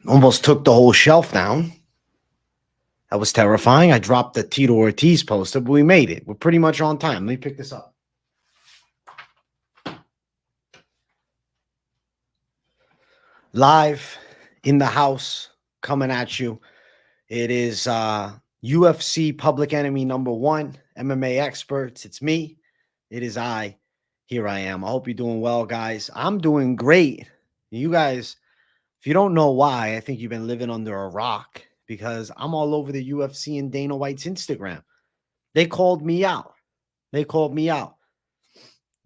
Almost took the whole shelf down. That was terrifying. I dropped the Tito Ortiz poster, but we made it. We're pretty much on time. Let me pick this up. Live in the house, coming at you. It is UFC public enemy #1, MMA experts. It's me. It is I. Here I am. I hope you're doing well, guys. I'm doing great. You guys, if you don't know why, I think you've been living under a rock, because I'm all over the UFC and Dana White's Instagram. They called me out. They called me out.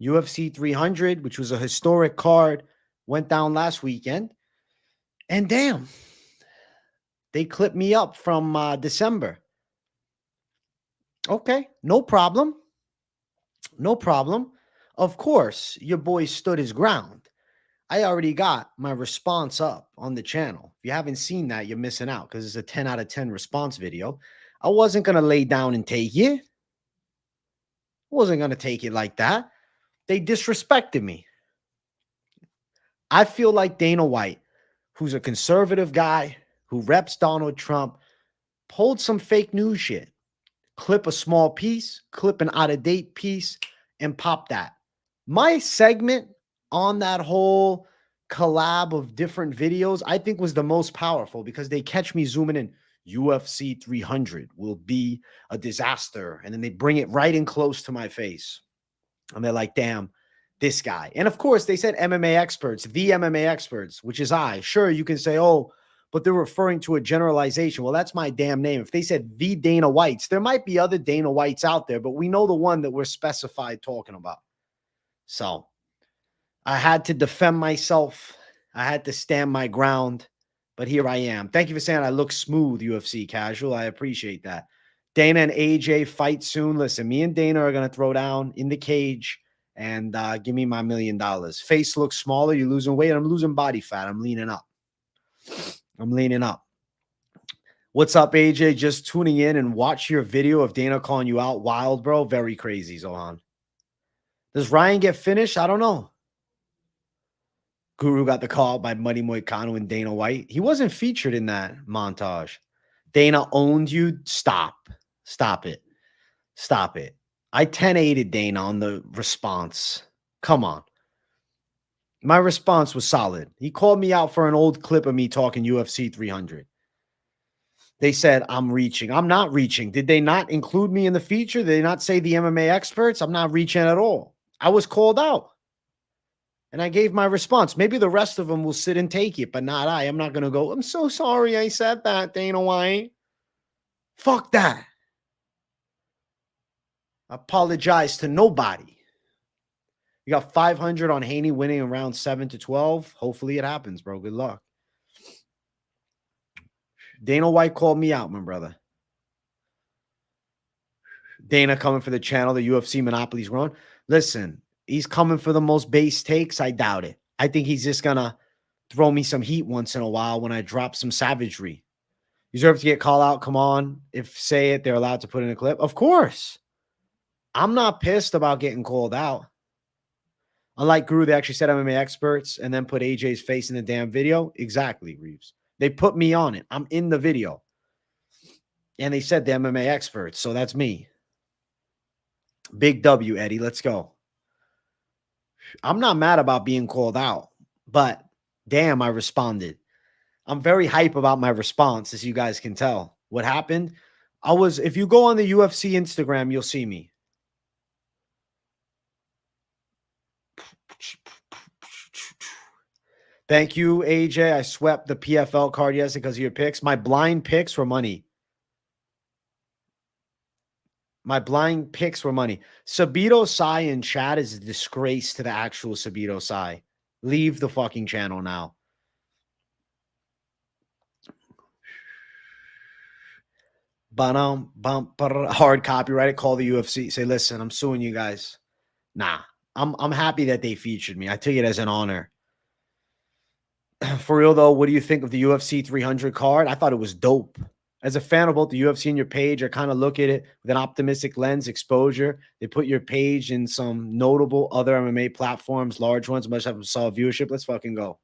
UFC 300, which was a historic card, went down last weekend. And damn, they clipped me up from December. Okay, no problem. No problem. Of course, your boy stood his ground. I already got my response up on the channel. If you haven't seen that, you're missing out, because it's a 10 out of 10 response video. I wasn't going to lay down and take it. I wasn't going to take it like that. They disrespected me. I feel like Dana White, who's a conservative guy who reps Donald Trump, pulled some fake news shit. Clip a small piece, clip an out-of-date piece, and pop that. My segment on that whole collab of different videos, I think, was the most powerful, because they catch me zooming in. UFC 300 will be a disaster. And then they bring it right in close to my face. And they're like, damn, this guy. And of course, they said MMA experts, the MMA experts, which is I. Sure, you can say, oh, but they're referring to a generalization. Well, that's my damn name. If they said the Dana Whites, there might be other Dana Whites out there, but we know the one that we're specified talking about. So I had to defend myself. I had to stand my ground, but here I am. Thank you for saying I look smooth, UFC Casual. I appreciate that. Dana and AJ fight soon. Listen, me and Dana are going to throw down in the cage and give me my $1 million. Face looks smaller. You're losing weight. I'm losing body fat. I'm leaning up. I'm leaning up. What's up, AJ? Just tuning in and watch your video of Dana calling you out. Wild, bro. Very crazy, Zohan. Does Ryan get finished? I don't know. Guru got the call by Muddy Moicano and Dana White. He wasn't featured in that montage. Dana owned you. Stop. Stop it. Stop it. I 10-8'd Dana on the response. Come on. My response was solid. He called me out for an old clip of me talking UFC 300. They said I'm reaching. I'm not reaching. Did they not include me in the feature? Did they not say the MMA experts? I'm not reaching at all. I was called out. And I gave my response. Maybe the rest of them will sit and take it, but not I. I'm not going to go, I'm so sorry I said that, Dana White. Fuck that. I apologize to nobody. You got 500 on Haney winning in round 7 to 12. Hopefully it happens, bro. Good luck. Dana White called me out, my brother. Dana coming for the channel. The UFC monopoly's grown. Listen, he's coming for the most base takes. I doubt it. I think he's just going to throw me some heat once in a while when I drop some savagery. You deserve to get called out. Come on. If say it, they're allowed to put in a clip. Of course. I'm not pissed about getting called out. Unlike Guru, they actually said MMA experts and then put AJ's face in the damn video. Exactly, Reeves. They put me on it. I'm in the video. And they said the MMA experts. So that's me. Big W, Eddie. Let's go. I'm not mad about being called out. But damn, I responded. I'm very hype about my response, as you guys can tell. What happened? If you go on the UFC Instagram, you'll see me. Thank you, AJ. I swept the PFL card yesterday because of your picks. My blind picks were money. My blind picks were money. Sabito Sai in chat is a disgrace to the actual Sabito Sai. Leave the fucking channel now. Hard copyright. Call the UFC. Say, listen, I'm suing you guys. Nah, I'm happy that they featured me. I take it as an honor. For real, though, what do you think of the UFC 300 card? I thought it was dope. As a fan of both the UFC and your page, I kind of look at it with an optimistic lens, exposure. They put your page in some notable other MMA platforms, large ones, must have solid viewership. Let's fucking go.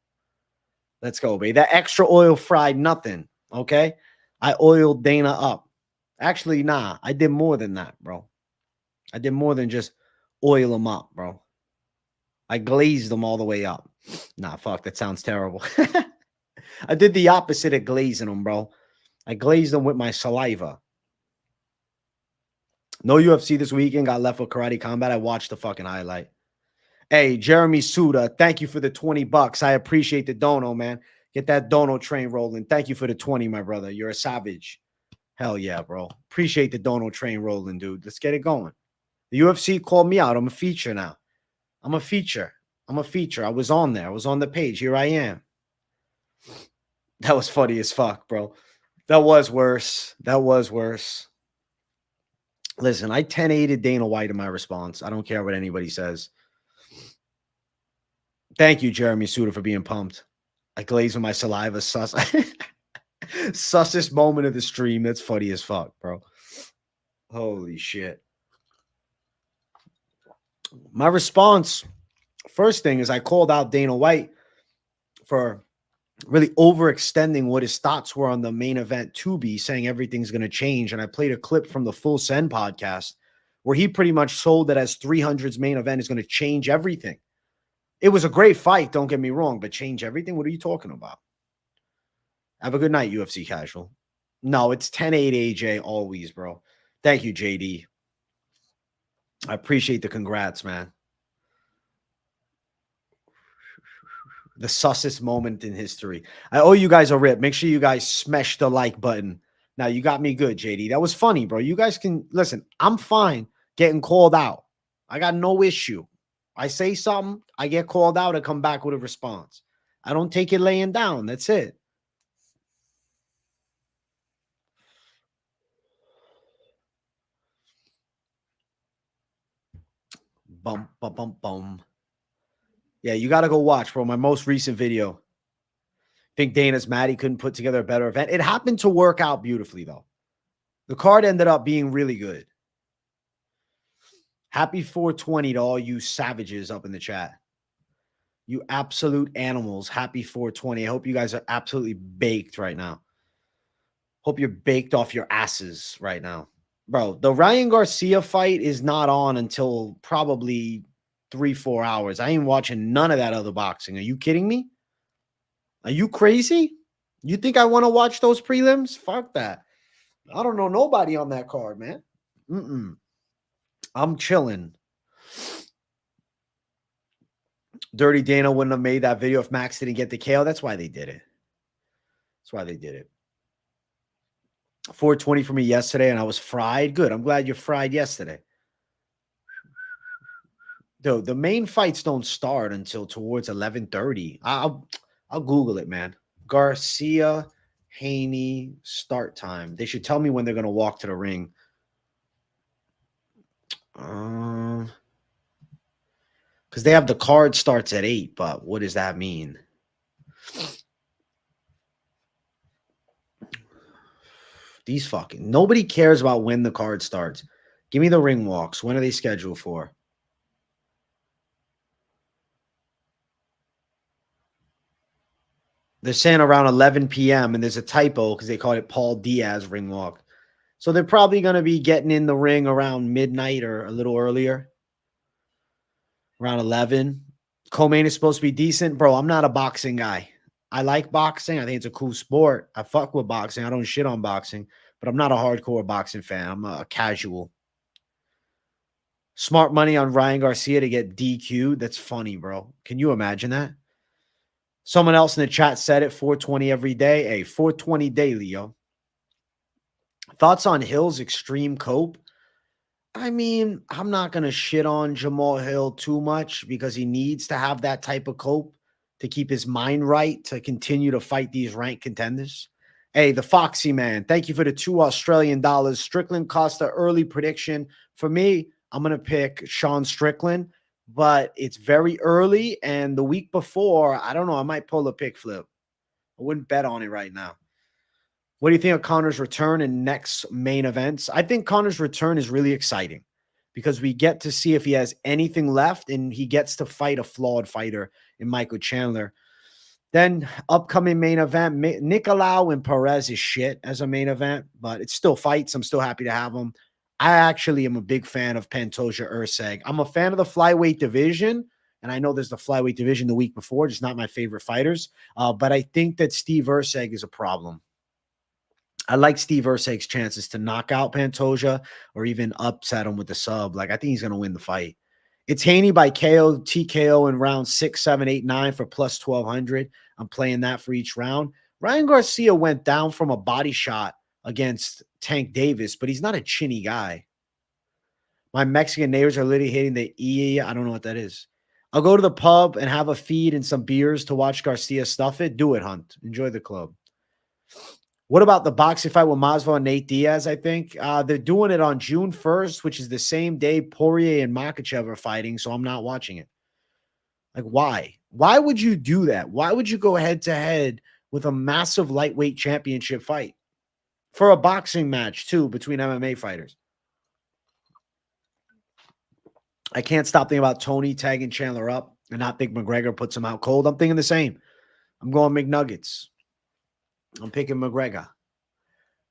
Let's go, baby. That extra oil fried nothing. Okay. I oiled Dana up. Actually, nah, I did more than that, bro. I did more than just oil them up, bro. I glazed them all the way up. Nah, fuck, that sounds terrible. I did the opposite of glazing them, bro. I glazed them with my saliva. No UFC this weekend. Got left with Karate Combat. I watched the fucking highlight. Hey, Jeremy Suda, thank you for the 20 bucks. I appreciate the dono, man. Get that dono train rolling. Thank you for the 20, my brother. You're a savage. Hell yeah, bro. Appreciate the dono train rolling, dude. Let's get it going. The UFC called me out. I'm a feature now. I'm a feature. I'm a feature. I was on there. I was on the page. Here I am. That was funny as fuck, bro. That was worse. That was worse. Listen, I 10-8'd Dana White in my response. I don't care what anybody says. Thank you, Jeremy Suda, for being pumped. I glaze with my saliva. Sus. Sussest moment of the stream. That's funny as fuck, bro. Holy shit. My response, first thing is I called out Dana White for really overextending what his thoughts were on the main event to be, saying everything's going to change. And I played a clip from the Full Send podcast where he pretty much sold that as 300's main event is going to change everything. It was a great fight, don't get me wrong, but change everything? What are you talking about? Have a good night, UFC Casual. No, it's 10-8 AJ always, bro. Thank you, JD. I appreciate the congrats, man. The sussest moment in history. I owe you guys a rip. Make sure you guys smash the like button. Now, you got me good, JD. That was funny, bro. You guys can, listen, I'm fine getting called out. I got no issue. I say something, I get called out, I come back with a response. I don't take it laying down. That's it. Bum, bum, bum, bum. Yeah, you got to go watch, bro. My most recent video. Think Dana's mad he couldn't put together a better event. It happened to work out beautifully, though. The card ended up being really good. Happy 420 to all you savages up in the chat. You absolute animals. Happy 420. I hope you guys are absolutely baked right now. Hope you're baked off your asses right now. Bro, the Ryan Garcia fight is not on until probably 3-4 hours. I ain't watching none of that other boxing. Are you kidding me? Are you crazy? You think I want to watch those prelims? Fuck that. I don't know nobody on that card, man. I'm chilling. Dirty Dana wouldn't have made that video if Max didn't get the KO. That's why they did it. That's why they did it. 420 for me yesterday, and I was fried. Good. I'm glad you're fried yesterday. Dude, the main fights don't start until towards 11:30. I'll Google it, man. Garcia, Haney, start time. They should tell me when they're going to walk to the ring. Because they have the card starts at 8, but what does that mean? These fucking, nobody cares about when the card starts. Give me the ring walks. When are they scheduled for? They're saying around 11 p.m. and there's a typo because they call it Paul Diaz ring walk. So they're probably going to be getting in the ring around midnight or a little earlier. Around 11. Co-main is supposed to be decent. Bro, I'm not a boxing guy. I like boxing. I think it's a cool sport. I fuck with boxing. I don't shit on boxing, but I'm not a hardcore boxing fan. I'm a casual. Smart money on Ryan Garcia to get DQ'd. That's funny, bro. Can you imagine that? Someone else in the chat said it, 420 every day. Hey, 420 daily, yo. Thoughts on Hill's extreme cope? I mean, I'm not going to shit on Jamal Hill too much because he needs to have that type of cope to keep his mind right to continue to fight these ranked contenders. Hey, the Foxy man, thank you for the $2 Australian. Strickland Costa early prediction. For me, I'm going to pick Sean Strickland, but it's very early. And the week before, I don't know, I might pull a pick flip. I wouldn't bet on it right now. What do you think of Conor's return and next main events? I think Conor's return is really exciting because we get to see if he has anything left and he gets to fight a flawed fighter in Michael Chandler. Then upcoming main event, Nicolau and Perez is shit as a main event, but it's still fights. I'm still happy to have them. I actually am a big fan of Pantoja Urseg. I'm a fan of the flyweight division, and I know there's the flyweight division the week before, just not my favorite fighters. But I think that Steve Urseg is a problem. I like Steve Urseg's chances to knock out Pantoja or even upset him with the sub. Like, I think he's going to win the fight. It's Haney by KO, TKO in round 6, 7, 8, 9 for plus 1,200. I'm playing that for each round. Ryan Garcia went down from a body shot against Tank Davis, but he's not a chinny guy. My Mexican neighbors are literally hitting the E. I don't know what that is. I'll go to the pub and have a feed and some beers to watch Garcia stuff it. Do it, Hunt. Enjoy the club. What about the boxing fight with Masvidal and Nate Diaz, I think? They're doing it on June 1st, which is the same day Poirier and Makhachev are fighting, so I'm not watching it. Like, why? Why would you do that? Why would you go head-to-head with a massive lightweight championship fight? For a boxing match, too, between MMA fighters. I can't stop thinking about Tony tagging Chandler up and not think McGregor puts him out cold. I'm thinking the same. I'm going McNuggets. I'm picking McGregor.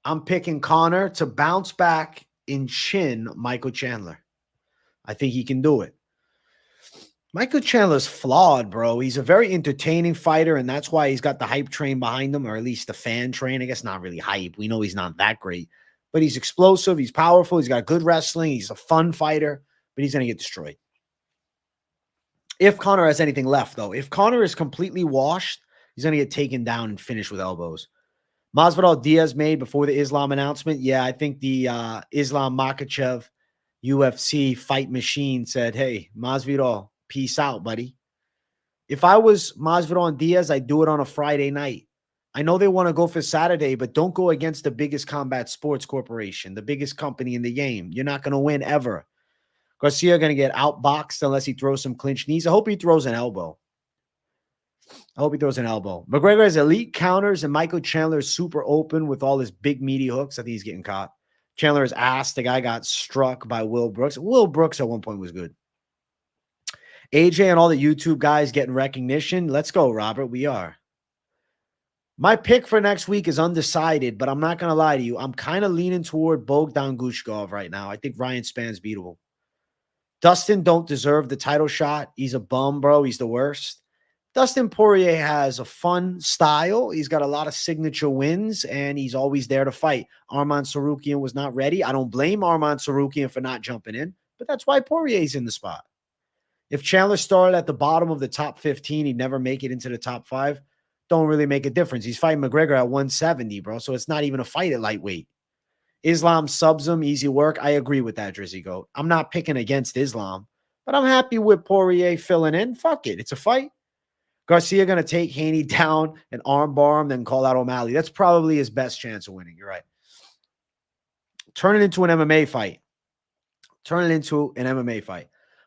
I'm picking Conor to bounce back and chin Michael Chandler. I think he can do it. Michael Chandler's flawed, bro. He's a very entertaining fighter, and that's why he's got the hype train behind him, or at least the fan train. I guess not really hype. We know he's not that great, but he's explosive. He's powerful. He's got good wrestling. He's a fun fighter, but he's going to get destroyed. If Conor has anything left, though, if Conor is completely washed, he's going to get taken down and finished with elbows. Masvidal Diaz made before the Islam announcement. Yeah, I think the Islam Makhachev UFC fight machine said, hey, Masvidal, peace out, buddy. If I was Masvidal and Diaz, I'd do it on a Friday night. I know they want to go for Saturday, but don't go against the biggest combat sports corporation, the biggest company in the game. You're not going to win ever. Garcia going to get outboxed unless he throws some clinch knees. I hope he throws an elbow. McGregor has elite counters, and Michael Chandler is super open with all his big, meaty hooks. I think he's getting caught. Chandler's ass. The guy got struck by Will Brooks. Will Brooks at one point was good. AJ and all the YouTube guys getting recognition. Let's go, Robert. We are. My pick for next week is undecided, but I'm not going to lie to you. I'm kind of leaning toward Bogdan Gushkov right now. I think Ryan Span's beatable. Dustin don't deserve the title shot. He's a bum, bro. He's the worst. Dustin Poirier has a fun style. He's got a lot of signature wins, and he's always there to fight. Arman Tsarukyan was not ready. I don't blame Arman Tsarukyan for not jumping in, but that's why Poirier's in the spot. If Chandler started at the bottom of the top 15, he'd never make it into the top 5. Don't really make a difference. He's fighting McGregor at 170, bro, so it's not even a fight at lightweight. Islam subs him, easy work. I agree with that, Drizzy Goat. I'm not picking against Islam, but I'm happy with Poirier filling in. Fuck it. It's a fight. Garcia going to take Haney down and armbar him, then call out O'Malley. That's probably his best chance of winning. You're right. Turn it into an MMA fight.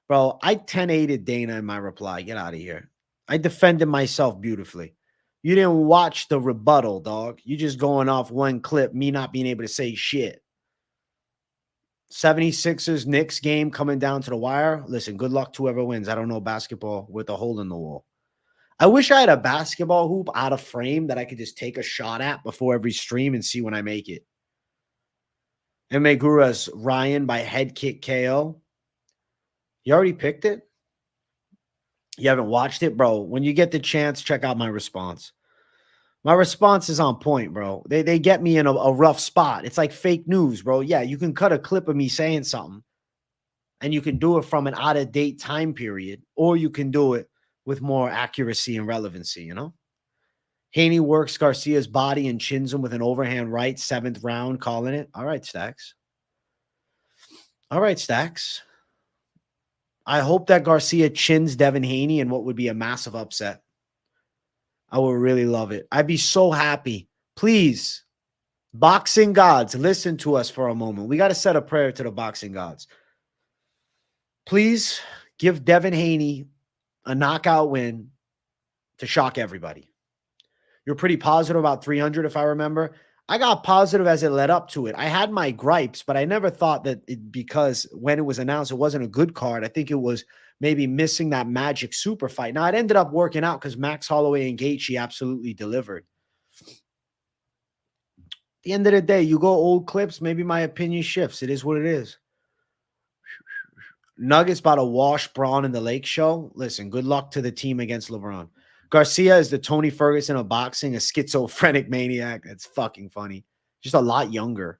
Bro, I 10-8'd Dana in my reply. Get out of here. I defended myself beautifully. You didn't watch the rebuttal, dog. You just going off one clip, me not being able to say shit. 76ers Knicks game coming down to the wire. Listen, good luck to whoever wins. I don't know basketball with a hole in the wall. I wish I had a basketball hoop out of frame that I could just take a shot at before every stream and see when I make it. MMA Guru has Ryan by head kick KO. You already picked it? You haven't watched it? Bro, when you get the chance, check out my response. My response is on point, bro. They get me in a rough spot. It's like fake news, bro. Yeah, you can cut a clip of me saying something, and you can do it from an out-of-date time period, or you can do it with more accuracy and relevancy, you know? Haney works Garcia's body and chins him with an overhand right, 7th round, calling it. All right, Stacks. I hope that Garcia chins Devin Haney in what would be a massive upset. I would really love it. I'd be so happy. Please, boxing gods, listen to us for a moment. We got to set a prayer to the boxing gods. Please give Devin Haney a knockout win to shock everybody. You're pretty positive about 300, if I remember. I got positive as it led up to it. I had my gripes, but I never thought that because when it was announced, it wasn't a good card. I think it was maybe missing that magic super fight. Now, it ended up working out because Max Holloway and Gaethje absolutely delivered. At the end of the day, you go old clips, maybe my opinion shifts. It is what it is. Nuggets about to wash Braun in the Lake Show. Listen, good luck to the team against LeBron. Garcia is the Tony Ferguson of boxing, a schizophrenic maniac. That's fucking funny. Just a lot younger.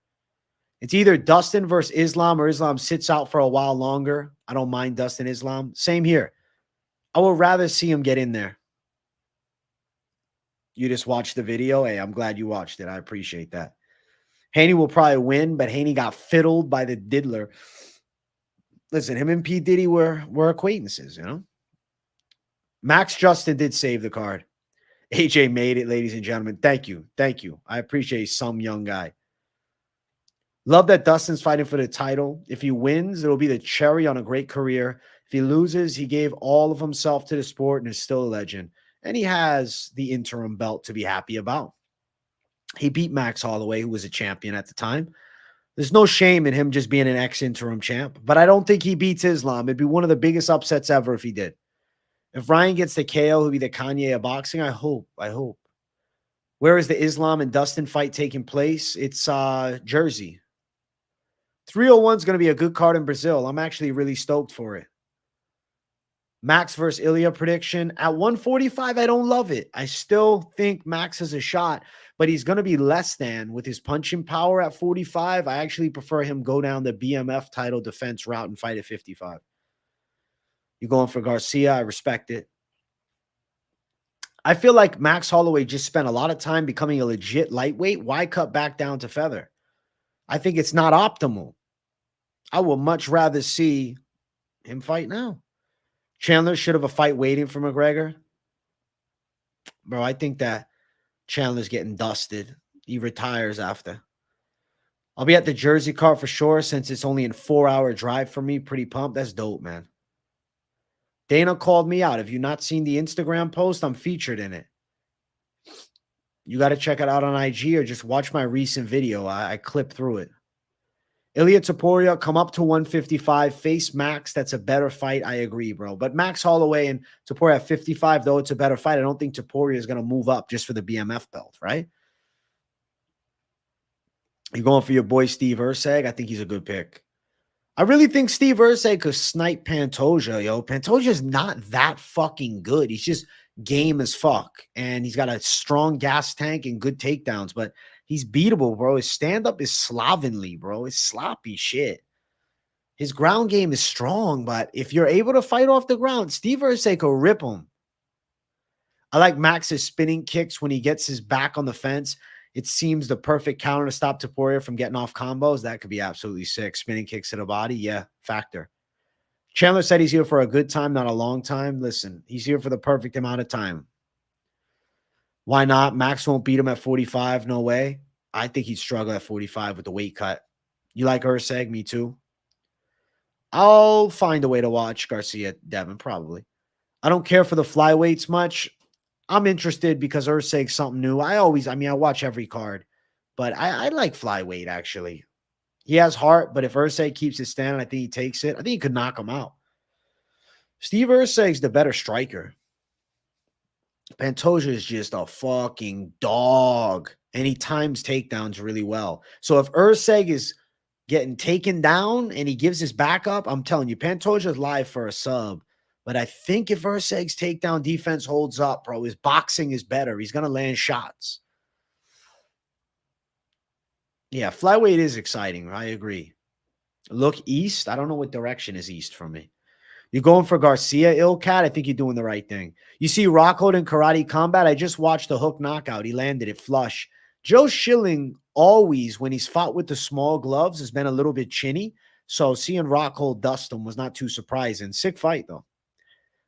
It's either Dustin versus Islam or Islam sits out for a while longer. I don't mind Dustin Islam. Same here. I would rather see him get in there. You just watched the video. Hey, I'm glad you watched it. I appreciate that. Haney will probably win, but Haney got fiddled by the diddler. Listen, him and P. Diddy were acquaintances, you know? Max Justin did save the card. AJ made it, ladies and gentlemen. Thank you. Thank you. I appreciate some young guy. Love that Dustin's fighting for the title. If he wins, it'll be the cherry on a great career. If he loses, he gave all of himself to the sport and is still a legend. And he has the interim belt to be happy about. He beat Max Holloway, who was a champion at the time. There's no shame in him just being an ex-interim champ, but I don't think he beats Islam. It'd be one of the biggest upsets ever if he did. If Ryan gets the KO, he'll be the Kanye of boxing. I hope. Where is the Islam and Dustin fight taking place? It's Jersey. 301 is going to be a good card in Brazil. I'm actually really stoked for it. Max versus Ilya prediction. At 145, I don't love it. I still think Max has a shot, but he's going to be less than with his punching power at 45. I actually prefer him go down the BMF title defense route and fight at 55. You're going for Garcia. I respect it. I feel like Max Holloway just spent a lot of time becoming a legit lightweight. Why cut back down to feather? I think it's not optimal. I would much rather see him fight now. Chandler should have a fight waiting for McGregor. Bro, I think that Chandler's getting dusted. He retires after. I'll be at the Jersey card for sure since it's only a 4-hour drive for me. Pretty pumped. That's dope, man. Dana called me out. Have you not seen the Instagram post? I'm featured in it. You got to check it out on IG or just watch my recent video. I clipped through it. Ilya Topuria, come up to 155. Face Max. That's a better fight. I agree, bro. But Max Holloway and Topuria at 55, though it's a better fight, I don't think Topuria is going to move up just for the BMF belt, right? You're going for your boy Steve Erceg. I think he's a good pick. I really think Steve Erceg could snipe Pantoja, yo. Pantoja's not that fucking good. He's just game as fuck. And he's got a strong gas tank and good takedowns, but he's beatable, bro. His stand-up is slovenly, bro. It's sloppy shit. His ground game is strong, but if you're able to fight off the ground, Steve Erceg will rip him. I like Max's spinning kicks when he gets his back on the fence. It seems the perfect counter to stop Topuria from getting off combos. That could be absolutely sick. Spinning kicks to the body. Yeah, factor. Chandler said he's here for a good time, not a long time. Listen, he's here for the perfect amount of time. Why not? Max won't beat him at 45. No way. I think he'd struggle at 45 with the weight cut. You like Erceg? Me too. I'll find a way to watch Garcia Devin, probably. I don't care for the flyweights much. I'm interested because Erceg's something new. I watch every card, but I like flyweight, actually. He has heart, but if Erceg keeps it standing, I think he takes it. I think he could knock him out. Steve Erceg's the better striker. Pantoja is just a fucking dog, and he times takedowns really well. So if Erceg is getting taken down and he gives his back up, I'm telling you, Pantoja's live for a sub. But I think if Erceg's takedown defense holds up, bro, his boxing is better. He's going to land shots. Yeah, flyweight is exciting. I agree. Look east. I don't know what direction is east from me. You're going for Garcia, Ilcat? I think you're doing the right thing. You see Rockhold in Karate Combat? I just watched the hook knockout. He landed it flush. Joe Schilling always, when he's fought with the small gloves, has been a little bit chinny. So seeing Rockhold dust him was not too surprising. Sick fight, though.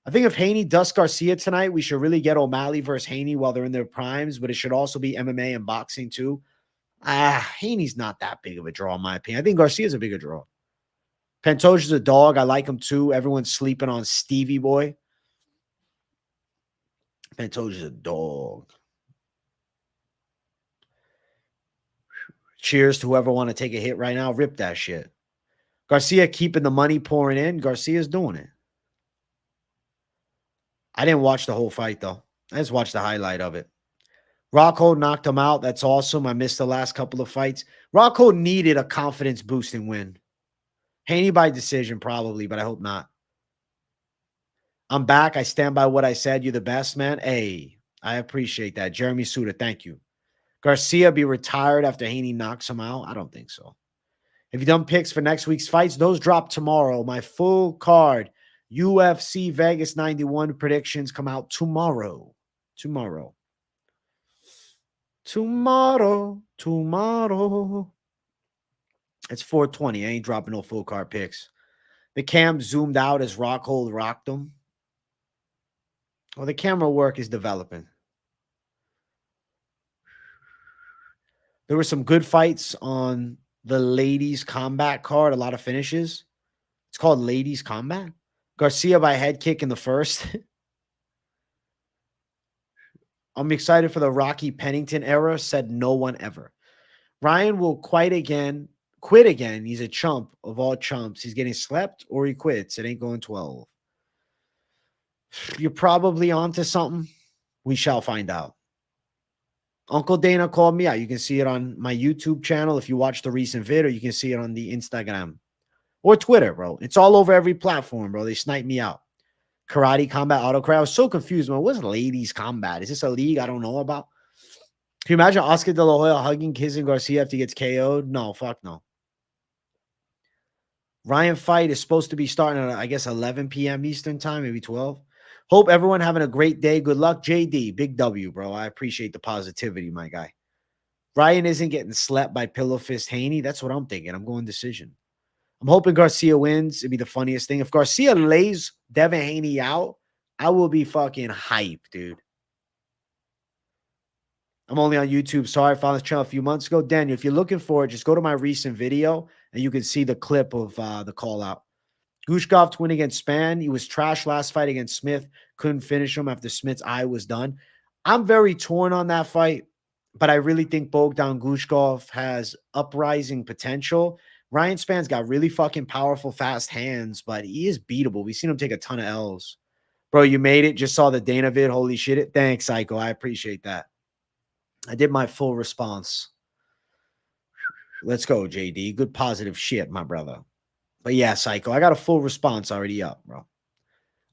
I think if Haney dusts Garcia tonight, we should really get O'Malley versus Haney while they're in their primes, but it should also be MMA and boxing too. Haney's not that big of a draw, in my opinion. I think Garcia's a bigger draw. Pantoja's a dog. I like him too. Everyone's sleeping on Stevie Boy. Pantoja's a dog. Cheers to whoever want to take a hit right now. Rip that shit. Garcia keeping the money pouring in. Garcia's doing it. I didn't watch the whole fight, though. I just watched the highlight of it. Rockhold knocked him out. That's awesome. I missed the last couple of fights. Rockhold needed a confidence-boosting win. Haney by decision, probably, but I hope not. I'm back. I stand by what I said. You're the best, man. Hey, I appreciate that. Jeremy Suter, thank you. Garcia be retired after Haney knocks him out? I don't think so. If you done picks for next week's fights, those drop tomorrow. My full card, UFC Vegas 91 predictions come out tomorrow. Tomorrow. It's 4:20. I ain't dropping no full card picks. The cam zoomed out as Rockhold rocked them. Well, the camera work is developing. There were some good fights on the ladies combat card. A lot of finishes. It's called ladies combat. Garcia by head kick in the first. I'm excited for the Rocky Pennington era, said no one ever. Ryan will quit again. He's a chump of all chumps. He's getting slept or he quits. It ain't going 12. You're probably onto something. We shall find out. Uncle Dana called me out. You can see it on my YouTube channel. If you watch the recent video, you can see it on the Instagram or Twitter, bro. It's all over every platform, bro. They sniped me out. Karate Combat Autocrat. I was so confused, man. What's ladies combat? Is this a league I don't know about? Can you imagine Oscar De La Hoya hugging, kissing Garcia after he gets KO'd? No, fuck no. Ryan fight is supposed to be starting at, I guess, 11 p.m. Eastern time, maybe 12. Hope everyone having a great day. Good luck, JD. Big W, bro. I appreciate the positivity, my guy. Ryan isn't getting slept by Pillow Fist Haney. That's what I'm thinking. I'm going decision. I'm hoping Garcia wins. It'd be the funniest thing. If Garcia lays Devin Haney out, I will be fucking hype, dude. I'm only on YouTube. Sorry, I found this channel a few months ago. Daniel, if you're looking for it, just go to my recent video and you can see the clip of the call out. Gushkov to win against Spann. He was trash last fight against Smith. Couldn't finish him after Smith's eye was done. I'm very torn on that fight, but I really think Bogdan Gushkov has uprising potential. Ryan Spann's got really fucking powerful, fast hands, but he is beatable. We've seen him take a ton of L's. Bro, you made it. Just saw the Dana vid. Holy shit. Thanks, Psycho. I appreciate that. I did my full response. Let's go, JD. Good positive shit, my brother. But yeah, Psycho, I got a full response already up, bro.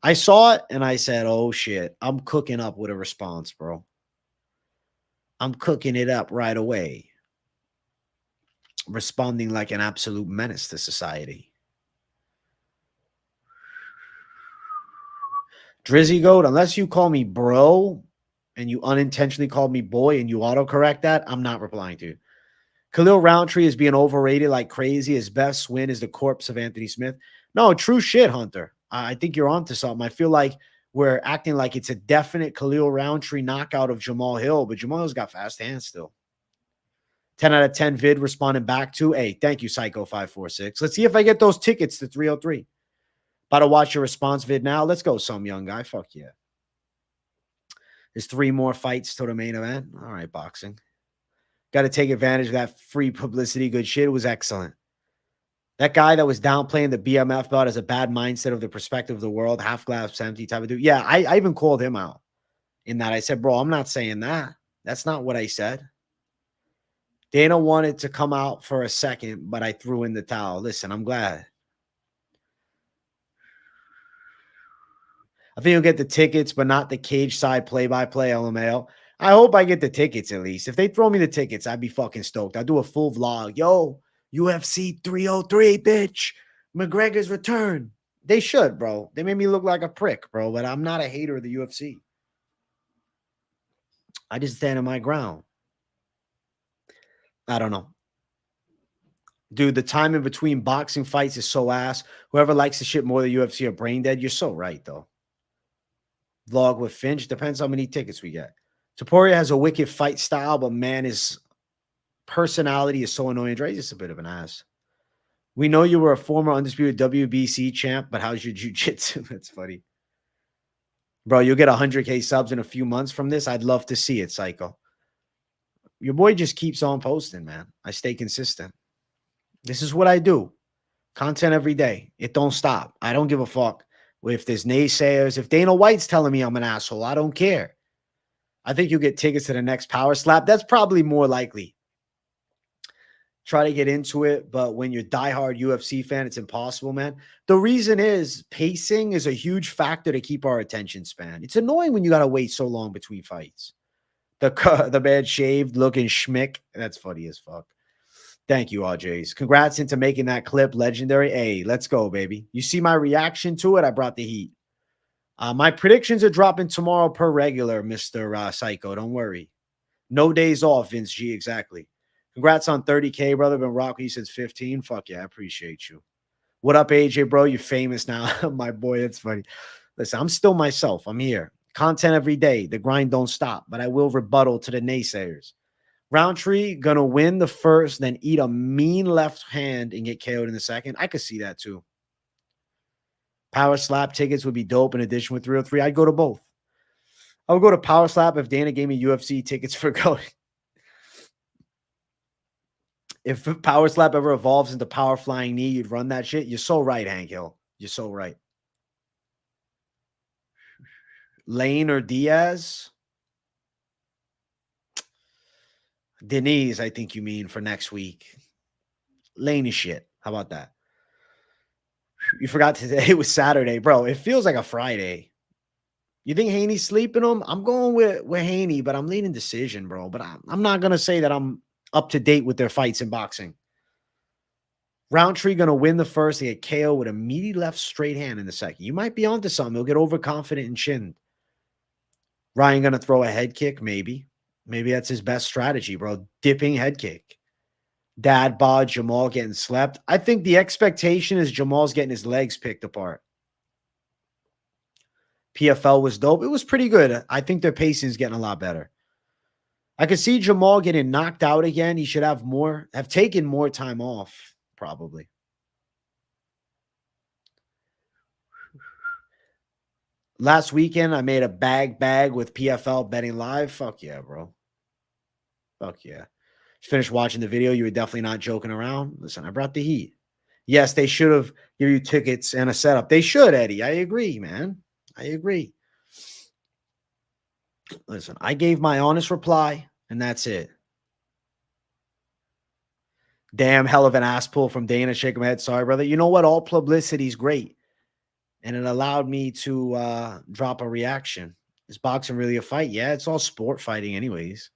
I saw it and I said, oh shit, I'm cooking up with a response, bro. I'm cooking it up right away. Responding like an absolute menace to society. Drizzy Goat, unless you call me bro and you unintentionally called me boy and you autocorrect that, I'm not replying to you. Khalil Rountree is being overrated like crazy. His best win is the corpse of Anthony Smith. No, true shit, Hunter. I think you're onto something. I feel like we're acting like it's a definite Khalil Rountree knockout of Jamal Hill, but Jamal Hill's got fast hands still. 10 out of 10 vid responding back to. Hey, thank you, Psycho546. Let's see if I get those tickets to 303. About to watch your response vid now. Let's go, some young guy. Fuck yeah. There's 3 more fights to the main event. All right, boxing. Got to take advantage of that free publicity. Good shit. It was excellent. That guy that was downplaying the BMF bout as a bad mindset of the perspective of the world, half glass empty type of dude. Yeah, I even called him out in that. I said, bro, I'm not saying that. That's not what I said. Dana wanted to come out for a second, but I threw in the towel. Listen, I'm glad. I think you'll get the tickets, but not the cage side play-by-play, LMAO. I hope I get the tickets at least. If they throw me the tickets, I'd be fucking stoked. I'll do a full vlog. Yo, UFC 303, bitch. McGregor's return. They should, bro. They made me look like a prick, bro, but I'm not a hater of the UFC. I just stand on my ground. I don't know. Dude, the time in between boxing fights is so ass. Whoever likes the shit more than UFC are brain dead. You're so right, though. Vlog with Finch. Depends how many tickets we get. Topuria has a wicked fight style, but man, his personality is so annoying. Dre's just a bit of an ass. We know you were a former undisputed WBC champ, but how's your jiu-jitsu? That's funny. Bro, you'll get 100K subs in a few months from this. I'd love to see it, Psycho. Your boy just keeps on posting, man. I stay consistent. This is what I do. Content every day. It don't stop. I don't give a fuck. If there's naysayers, if Dana White's telling me I'm an asshole, I don't care. I think you'll get tickets to the next Power Slap. That's probably more likely. Try to get into it, but when you're a diehard UFC fan, it's impossible, man. The reason is pacing is a huge factor to keep our attention span. It's annoying when you got to wait so long between fights. The bad shaved looking schmick. That's funny as fuck. Thank you, RJs. Congrats into making that clip legendary. Hey, let's go, baby. You see my reaction to it? I brought the heat. My predictions are dropping tomorrow per regular, Mr. Psycho. Don't worry. No days off, Vince G. Exactly. Congrats on 30K, brother. Been rocking you since 15. Fuck yeah, I appreciate you. What up, AJ, bro? You're famous now. My boy, it's funny. Listen, I'm still myself. I'm here. Content every day. The grind don't stop, but I will rebuttal to the naysayers. Rountree gonna win the first, then eat a mean left hand and get KO'd in the second. I could see that too. Power Slap tickets would be dope in addition with 303. I'd go to both. I would go to Power Slap if Dana gave me UFC tickets for going. If Power Slap ever evolves into Power Flying Knee, you'd run that shit. You're so right, Hank Hill. You're so right. Lane or Diaz? Denise, I think you mean for next week. Lane is shit. How about that? You forgot today it was Saturday. Bro, it feels like a Friday. You think Haney's sleeping him? I'm going with Haney, but I'm leaning decision, bro. But I'm not going to say that I'm up to date with their fights in boxing. Rountree going to win the first. They get KO with a meaty left straight hand in the second. You might be onto something. He'll get overconfident and chinned. Ryan going to throw a head kick? Maybe. Maybe that's his best strategy, bro. Dipping head kick. Dad bod, Jamal getting slept. I think the expectation is Jamal's getting his legs picked apart. PFL was dope. It was pretty good. I think their pacing is getting a lot better. I could see Jamal getting knocked out again. He should have taken more time off, probably. Last weekend, I made a bag with PFL betting live. Fuck yeah, bro. Fuck yeah. Just finished watching the video. You were definitely not joking around. Listen, I brought the heat. Yes, they should have given you tickets and a setup. They should, Eddie. I agree, man. I agree. Listen, I gave my honest reply, and that's it. Damn, hell of an ass pull from Dana. Shaking my head. Sorry, brother. You know what? All publicity is great. And it allowed me to drop a reaction. Is boxing really a fight? Yeah, it's all sport fighting anyways.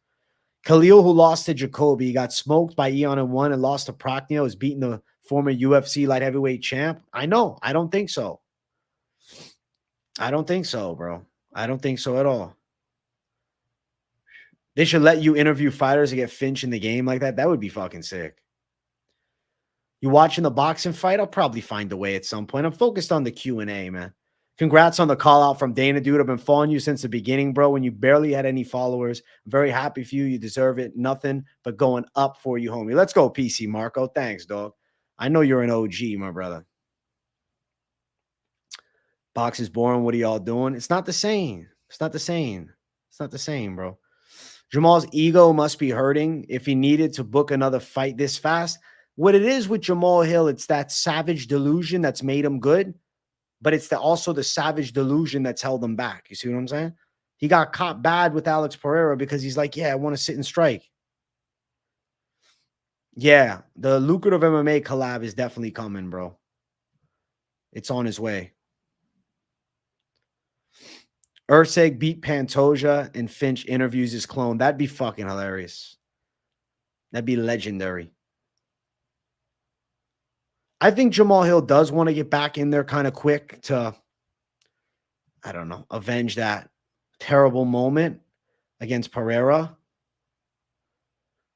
Khalil, who lost to Jacoby, got smoked by Eon and won and lost to Prochnio, is beating the former UFC light heavyweight champ. I know. I don't think so. I don't think so, bro. I don't think so at all. They should let you interview fighters and get Finch in the game like that. That would be fucking sick. You watching the boxing fight? I'll probably find a way at some point. I'm focused on the Q&A, man. Congrats on the call out from Dana, dude. I've been following you since the beginning, bro. When you barely had any followers. I'm very happy for you. You deserve it. Nothing but going up for you, homie. Let's go, PC Marco. Thanks, dog. I know you're an OG, my brother. Box is boring. What are y'all doing? It's not the same. It's not the same. It's not the same, bro. Jamal's ego must be hurting if he needed to book another fight this fast. What it is with Jamal Hill, it's that savage delusion that's made him good, but it's also the savage delusion that's held him back. You see what I'm saying? He got caught bad with Alex Pereira because he's like, yeah, I want to sit and strike. Yeah, the lucrative MMA collab is definitely coming, bro. It's on his way. Urseg beat Pantoja and Finch interviews his clone. That'd be fucking hilarious. That'd be legendary. I think Jamal Hill does want to get back in there kind of quick to, I don't know, avenge that terrible moment against Pereira.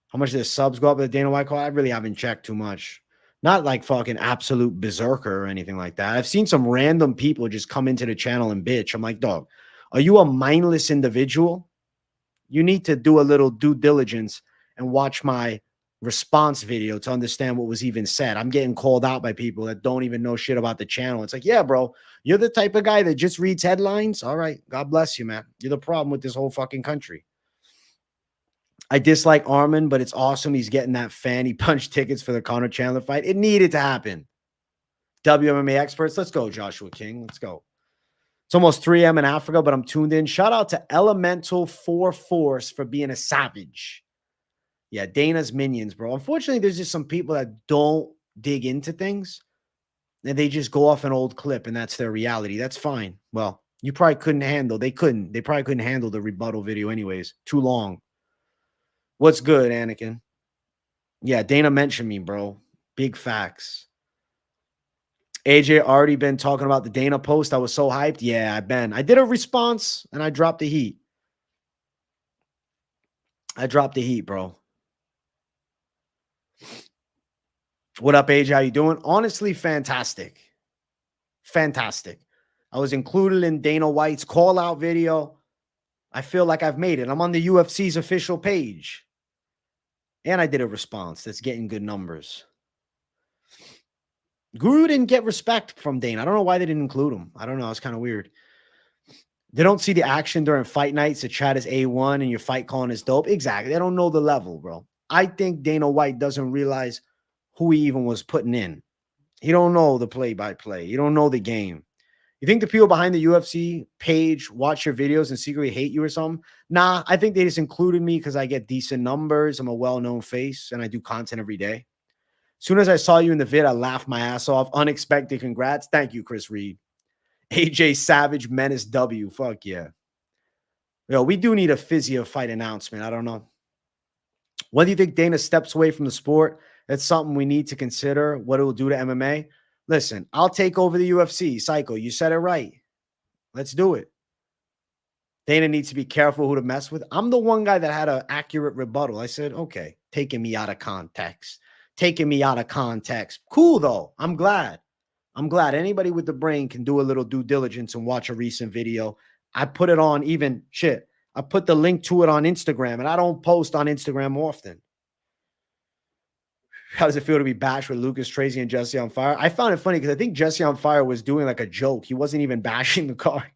How much did the subs go up with the Dana White call? I really haven't checked too much. Not like fucking absolute berserker or anything like that. I've seen some random people just come into the channel and bitch. I'm like, dog, are you a mindless individual? You need to do a little due diligence and watch my response video to understand what was even said. I'm getting called out by people that don't even know shit about the channel. It's like, yeah, bro, you're the type of guy that just reads headlines. All right. God bless you, man. You're the problem with this whole fucking country. I dislike Armin, but it's awesome. He's getting that fanny punch tickets for the Conor Chandler fight. It needed to happen. WMMA experts. Let's go, Joshua King. Let's go. It's almost 3 a.m. in Africa, but I'm tuned in. Shout out to Elemental 4 Force for being a savage. Yeah, Dana's minions, bro. Unfortunately, there's just some people that don't dig into things and they just go off an old clip and that's their reality. That's fine. Well, you probably couldn't handle. They probably couldn't handle the rebuttal video anyways. Too long. What's good, Anakin? Yeah, Dana mentioned me, bro. Big facts. AJ already been talking about the Dana post. I was so hyped. Yeah, I've been. I did a response and I dropped the heat. Bro. What up, AJ? How you doing? Honestly, fantastic. Fantastic. I was included in Dana White's call-out video. I feel like I've made it. I'm on the UFC's official page. And I did a response that's getting good numbers. Guru didn't get respect from Dana. I don't know why they didn't include him. I don't know. It's kind of weird. They don't see the action during fight nights. The chat is A1 and your fight calling is dope. Exactly. They don't know the level, bro. I think Dana White doesn't realize who he even was putting in. He don't know the play-by-play. You don't know the game. You think the people behind the UFC page watch your videos and secretly hate you or something? Nah, I think they just included me because I get decent numbers. I'm a well-known face and I do content every day. As soon as I saw you in the vid, I laughed my ass off. Unexpected congrats. Thank you, Chris Reed. AJ Savage, Menace W. Fuck yeah. Yo, we do need a physio fight announcement. I don't know. When do you think Dana steps away from the sport? That's something we need to consider, what it will do to MMA. Listen, I'll take over the UFC. Psycho, you said it right. Let's do it. Dana needs to be careful who to mess with. I'm the one guy that had an accurate rebuttal. I said, okay, taking me out of context. Cool, though. I'm glad. Anybody with the brain can do a little due diligence and watch a recent video. I put it on I put the link to it on Instagram, and I don't post on Instagram often. How does it feel to be bashed with Lucas, Tracy, and Jesse on Fire? I found it funny because I think Jesse on Fire was doing like a joke. He wasn't even bashing the card.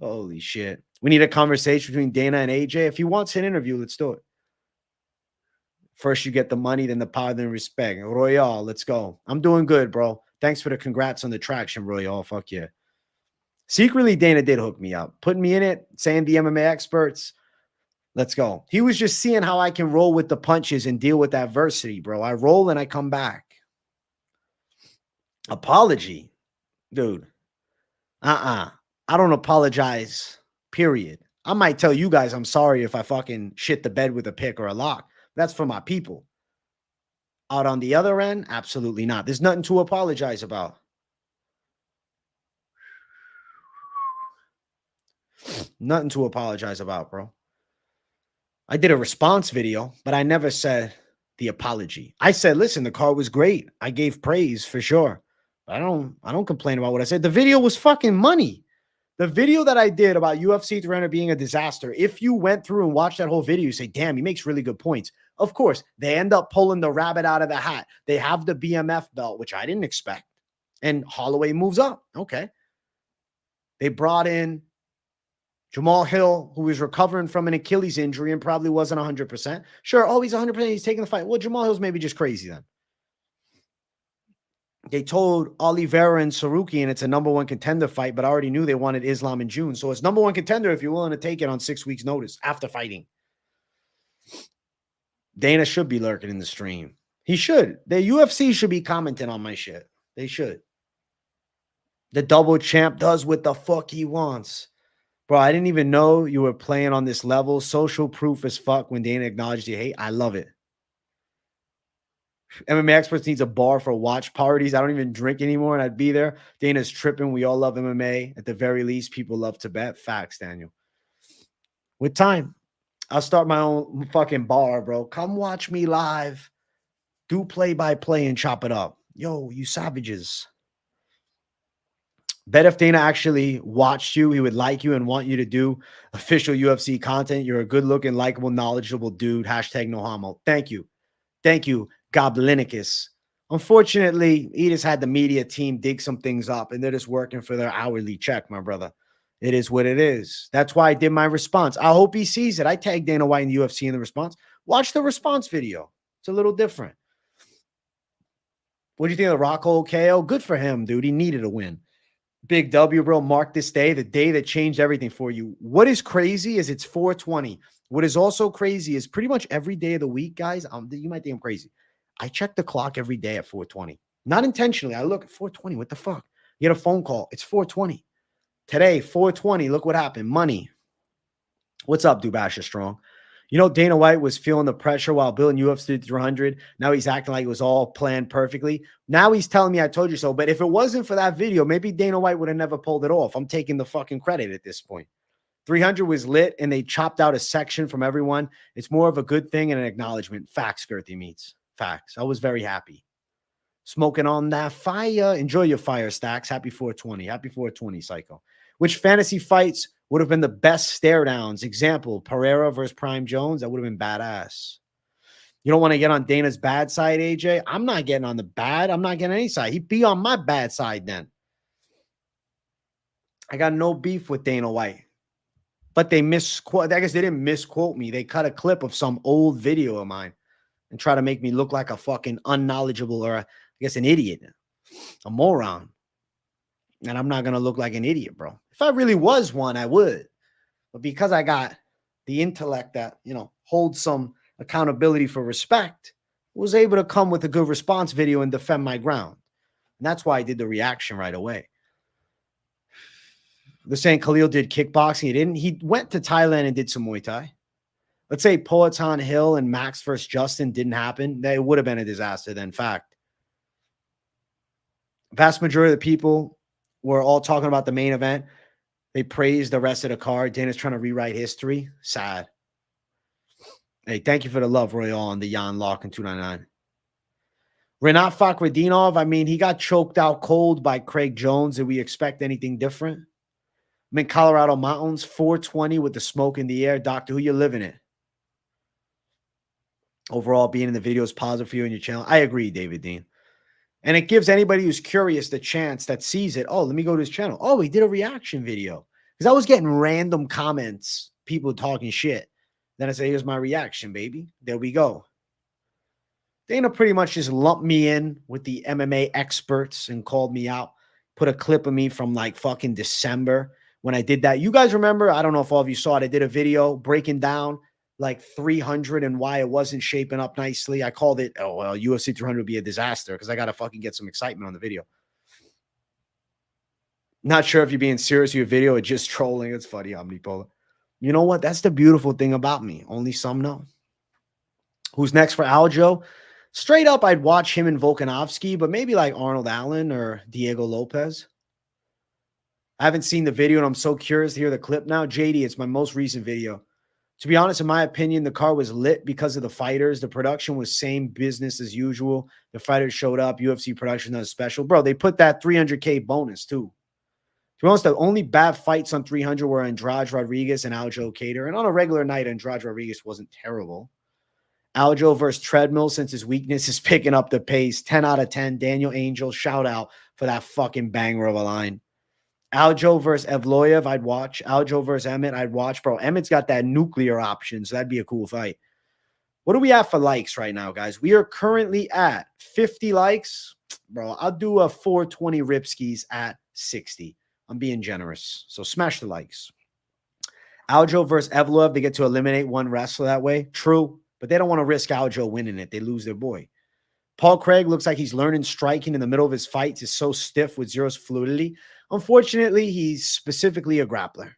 Holy shit. We need a conversation between Dana and AJ. If he wants an interview, let's do it. First you get the money, then the power, then respect. Royale, let's go. I'm doing good, bro. Thanks for the congrats on the traction, Royale. Fuck yeah. Secretly, Dana did hook me up. Putting me in it, saying the MMA experts. Let's go. He was just seeing how I can roll with the punches and deal with adversity, bro. I roll and I come back. Apology. Dude. I don't apologize, period. I might tell you guys I'm sorry if I fucking shit the bed with a pick or a lock. That's for my people. Out on the other end, absolutely not. There's nothing to apologize about. Nothing to apologize about, bro. I did a response video, but I never said the apology. I said, listen, the card was great. I gave praise for sure. But I don't complain about what I said. The video was fucking money. The video that I did about UFC 300 being a disaster, if you went through and watched that whole video, you say, damn, he makes really good points. Of course, they end up pulling the rabbit out of the hat. They have the BMF belt, which I didn't expect. And Holloway moves up. Okay. They brought in Jamal Hill, who is recovering from an Achilles injury and probably wasn't 100%. Sure, oh, he's 100%. He's taking the fight. Well, Jamal Hill's maybe just crazy then. They told Oliveira and Sarukian it's a #1 contender fight, but I already knew they wanted Islam in June. So it's #1 contender if you're willing to take it on 6 weeks' notice after fighting. Dana should be lurking in the stream. He should. The UFC should be commenting on my shit. They should. The double champ does what the fuck he wants. Bro, I didn't even know you were playing on this level. Social proof as fuck when Dana acknowledged you hate. I love it. MMA Experts needs a bar for watch parties. I don't even drink anymore, and I'd be there. Dana's tripping. We all love MMA. At the very least, people love to bet. Facts, Daniel. With time, I'll start my own fucking bar, bro. Come watch me live. Do play-by-play and chop it up. Yo, you savages. Bet if Dana actually watched you, he would like you and want you to do official UFC content. You're a good-looking, likable, knowledgeable dude. Hashtag no homo. Thank you. Thank you, Goblinicus. Unfortunately, he just had the media team dig some things up, and they're just working for their hourly check, my brother. It is what it is. That's why I did my response. I hope he sees it. I tagged Dana White in the UFC in the response. Watch the response video. It's a little different. What do you think of the Rockhold KO? Good for him, dude. He needed a win. Big W, bro. Mark this day, the day that changed everything for you. What is crazy is it's 420. What is also crazy is pretty much every day of the week, guys. You might think I'm crazy. I check the clock every day at 420. Not intentionally. I look at 420. What the fuck? You get a phone call. It's 420. Today, 420. Look what happened. Money. What's up, Dubasha Strong? You know, Dana White was feeling the pressure while building UFC 300. Now he's acting like it was all planned perfectly. Now he's telling me I told you so. But if it wasn't for that video, maybe Dana White would have never pulled it off. I'm taking the fucking credit at this point. 300 was lit and they chopped out a section from everyone. It's more of a good thing and an acknowledgement. Facts, Girthy Meats. Facts. I was very happy. Smoking on that fire. Enjoy your fire, Stacks. Happy 420. Happy 420, Psycho. Which fantasy fights would have been the best stare downs? Example, Pereira versus Prime Jones. That would have been badass. You don't want to get on Dana's bad side, AJ? I'm not getting on the bad. I'm not getting any side. He'd be on my bad side then. I got no beef with Dana White. But they misquote. I guess they didn't misquote me. They cut a clip of some old video of mine and try to make me look like a fucking unknowledgeable or, I guess, an idiot, a moron. And I'm not going to look like an idiot, bro. If I really was one, I would. But because I got the intellect that, you know, holds some accountability for respect, was able to come with a good response video and defend my ground. And that's why I did the reaction right away. They're saying Khalil did kickboxing. He didn't. He went to Thailand and did some Muay Thai. Let's say Poatan Hill and Max versus Justin didn't happen. That would have been a disaster then. Fact. Vast majority of the people were all talking about the main event. They praised the rest of the card. Dana's trying to rewrite history. Sad. Hey, thank you for the love, Royal, on the Jan Lock in 299. Renat Fakhretdinov, I mean, he got choked out cold by Craig Jones. Did we expect anything different? I'm in Colorado Mountains, 420 with the smoke in the air. Doctor, who you living in? Overall, being in the video is positive for you and your channel. I agree, David Dean. And it gives anybody who's curious the chance that sees it. Oh, let me go to his channel. Oh, he did a reaction video. Because I was getting random comments, people talking shit. Then I say, here's my reaction, baby. There we go. Dana pretty much just lumped me in with the MMA experts and called me out. Put a clip of me from like fucking December when I did that. You guys remember? I don't know if all of you saw it. I did a video breaking down like 300 and why it wasn't shaping up nicely. I called it, oh, well, UFC 300 would be a disaster because I got to fucking get some excitement on the video. Not sure if you're being serious with your video or just trolling. It's funny, Omnipolar. You know what? That's the beautiful thing about me. Only some know. Who's next for Aljo? Straight up, I'd watch him and Volkanovski, but maybe like Arnold Allen or Diego Lopez. I haven't seen the video, and I'm so curious to hear the clip now. JD, it's my most recent video. To be honest, in my opinion, the car was lit because of the fighters. The production was same business as usual. The fighters showed up. UFC production does special. Bro, they put that 300K bonus, too. To be honest, the only bad fights on 300 were Andrade Rodriguez and Aljo Cater. And on a regular night, Andrade Rodriguez wasn't terrible. Aljo versus Treadmill, since his weakness is picking up the pace. 10 out of 10. Daniel Angel, shout out for that fucking banger of a line. Aljo versus Evloev, I'd watch. Aljo versus Emmett, I'd watch. Bro, Emmett's got that nuclear option, so that'd be a cool fight. What do we have for likes right now, guys? We are currently at 50 likes. Bro, I'll do a 420 Ripskis at 60. I'm being generous. So smash the likes. Aljo versus Evloev, they get to eliminate one wrestler that way. True, but they don't want to risk Aljo winning it. They lose their boy. Paul Craig looks like he's learning striking in the middle of his fights. Is so stiff with zero fluidity. Unfortunately, he's specifically a grappler.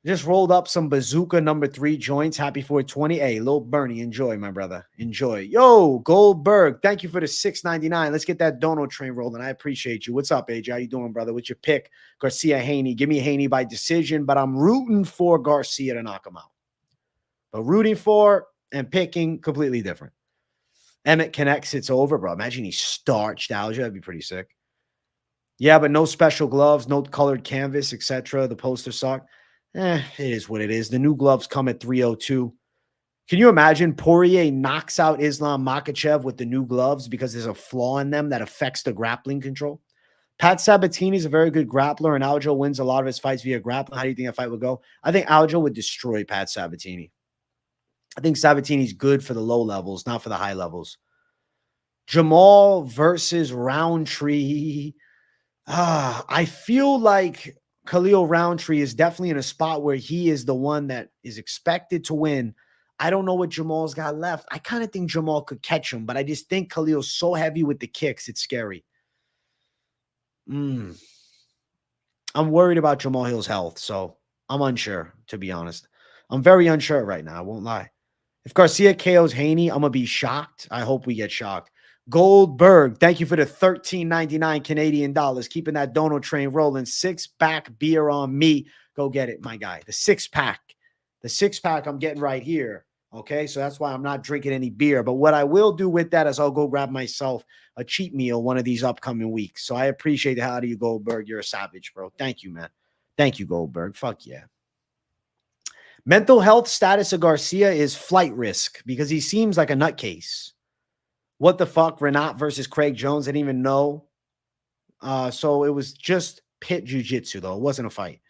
Just rolled up some bazooka number 3 joints. Happy 420. Hey, Lil Bernie, enjoy, my brother. Enjoy. Yo, Goldberg, thank you for the $6.99. Let's get that dono train rolling. I appreciate you. What's up, AJ? How you doing, brother? What's your pick? Garcia Haney. Give me Haney by decision, but I'm rooting for Garcia to knock him out. But rooting for and picking, completely different. Emmett connects, it's over, bro. Imagine he starched Aljo. That'd be pretty sick. Yeah, but no special gloves, no colored canvas, etc. The poster suck. It is what it is. The new gloves come at 302. Can you imagine Poirier knocks out Islam Makhachev with the new gloves because there's a flaw in them that affects the grappling control? Pat Sabatini is a very good grappler, and Aljo wins a lot of his fights via grappling. How do you think that fight would go? I think Aljo would destroy Pat Sabatini. I think Sabatini's good for the low levels, not for the high levels. Jamal versus Rountree. I feel like Khalil Rountree is definitely in a spot where he is the one that is expected to win. I don't know what Jamal's got left. I kind of think Jamal could catch him, but I just think Khalil's so heavy with the kicks, it's scary. I'm worried about Jamal Hill's health, so I'm unsure, to be honest. I'm very unsure right now, I won't lie. If Garcia KOs Haney, I'm going to be shocked. I hope we get shocked. Goldberg, thank you for the $13.99 Canadian dollars. Keeping that Dono train rolling. 6-pack beer on me. Go get it, my guy. The 6-pack. The 6-pack I'm getting right here. Okay, so that's why I'm not drinking any beer. But what I will do with that is I'll go grab myself a cheat meal one of these upcoming weeks. So I appreciate the hell out of you, Goldberg. You're a savage, bro. Thank you, man. Thank you, Goldberg. Fuck yeah. Mental health status of Garcia is flight risk because he seems like a nutcase. What the fuck? Renat versus Craig Jones. I didn't even know. So it was just pit jiu-jitsu, though. It wasn't a fight.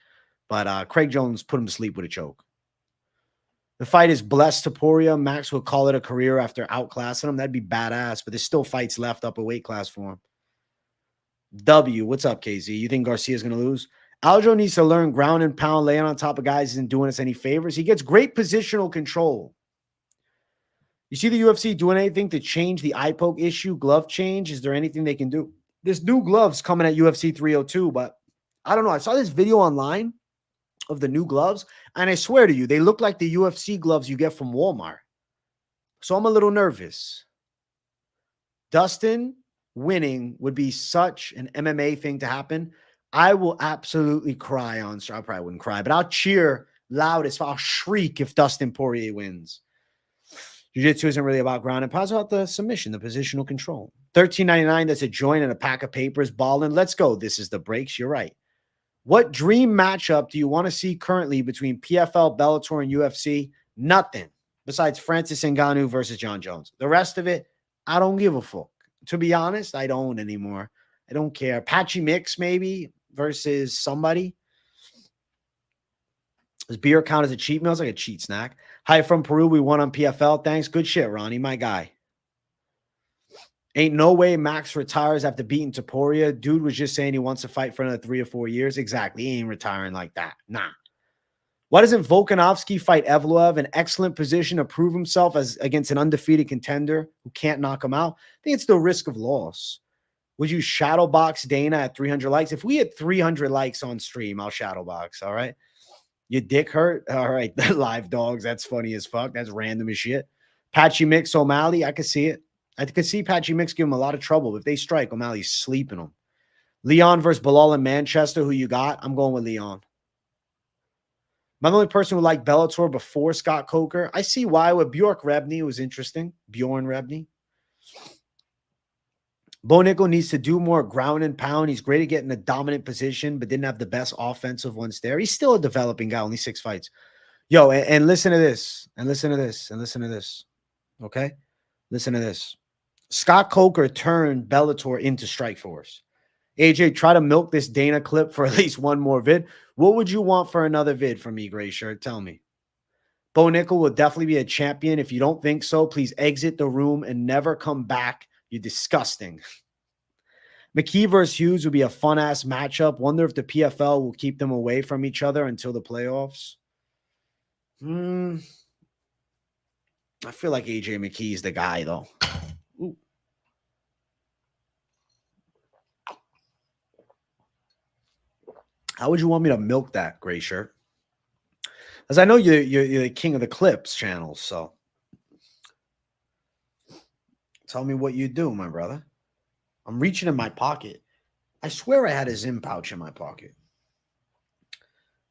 But Craig Jones put him to sleep with a choke. The fight is blessed Taporia. Max will call it a career after outclassing him. That'd be badass, but there's still fights left up a weight class for him. W, what's up, KZ? You think Garcia's going to lose? Aljo needs to learn ground and pound. Laying on top of guys isn't doing us any favors. He gets great positional control. You see the UFC doing anything to change the eye poke issue, glove change? Is there anything they can do? There's new gloves coming at UFC 302, but I don't know. I saw this video online of the new gloves, and I swear to you, they look like the UFC gloves you get from Walmart. So I'm a little nervous. Dustin winning would be such an MMA thing to happen. I will absolutely cry on. I probably wouldn't cry, but I'll cheer loudest. I'll shriek if Dustin Poirier wins. Jiu-jitsu isn't really about ground and pound. It's about the submission, the positional control. $13.99, that's a joint and a pack of papers. Ballin'. Let's go. This is the breaks. You're right. What dream matchup do you want to see currently between PFL, Bellator, and UFC? Nothing besides Francis Ngannou versus John Jones. The rest of it, I don't give a fuck. To be honest, I don't anymore. I don't care. Patchy Mix maybe versus somebody. Does beer count as a cheat meal? It's like a cheat snack. Hi from Peru. We won on PFL. Thanks. Good shit, Ronnie. My guy. Ain't no way Max retires after beating Taporia. Dude was just saying he wants to fight for another 3 or 4 years. Exactly. He ain't retiring like that. Nah. Why doesn't Volkanovski fight Evloev? An excellent position to prove himself as against an undefeated contender who can't knock him out. I think it's the risk of loss. Would you shadow box Dana at 300 likes? If we had 300 likes on stream, I'll shadow box. All right. Your dick hurt? All right. Live dogs. That's funny as fuck. That's random as shit. Patchy Mix O'Malley. I could see it. I could see Patchy Mix give him a lot of trouble. If they strike, O'Malley's sleeping him. Leon versus Bilal in Manchester. Who you got? I'm going with Leon. I'm the only person who liked Bellator before Scott Coker. I see why. With Bjork Rebney, it was interesting. Bjorn Rebney. Bo Nickel needs to do more ground and pound. He's great at getting a dominant position, but didn't have the best offensive ones there. He's still a developing guy, only 6 fights. Yo, and listen to this, and listen to this, and listen to this. Okay? Listen to this. Scott Coker turned Bellator into Strikeforce. AJ, try to milk this Dana clip for at least one more vid. What would you want for another vid from me, Gray Shirt? Tell me. Bo Nickel will definitely be a champion. If you don't think so, please exit the room and never come back. You're disgusting. McKee versus Hughes would be a fun-ass matchup. Wonder if the PFL will keep them away from each other until the playoffs. I feel like AJ McKee is the guy, though. Ooh. How would you want me to milk that, Gray Shirt? Because I know you're the king of the clips channels, so tell me what you do, my brother. I'm reaching in my pocket. I swear I had a Zim pouch in my pocket.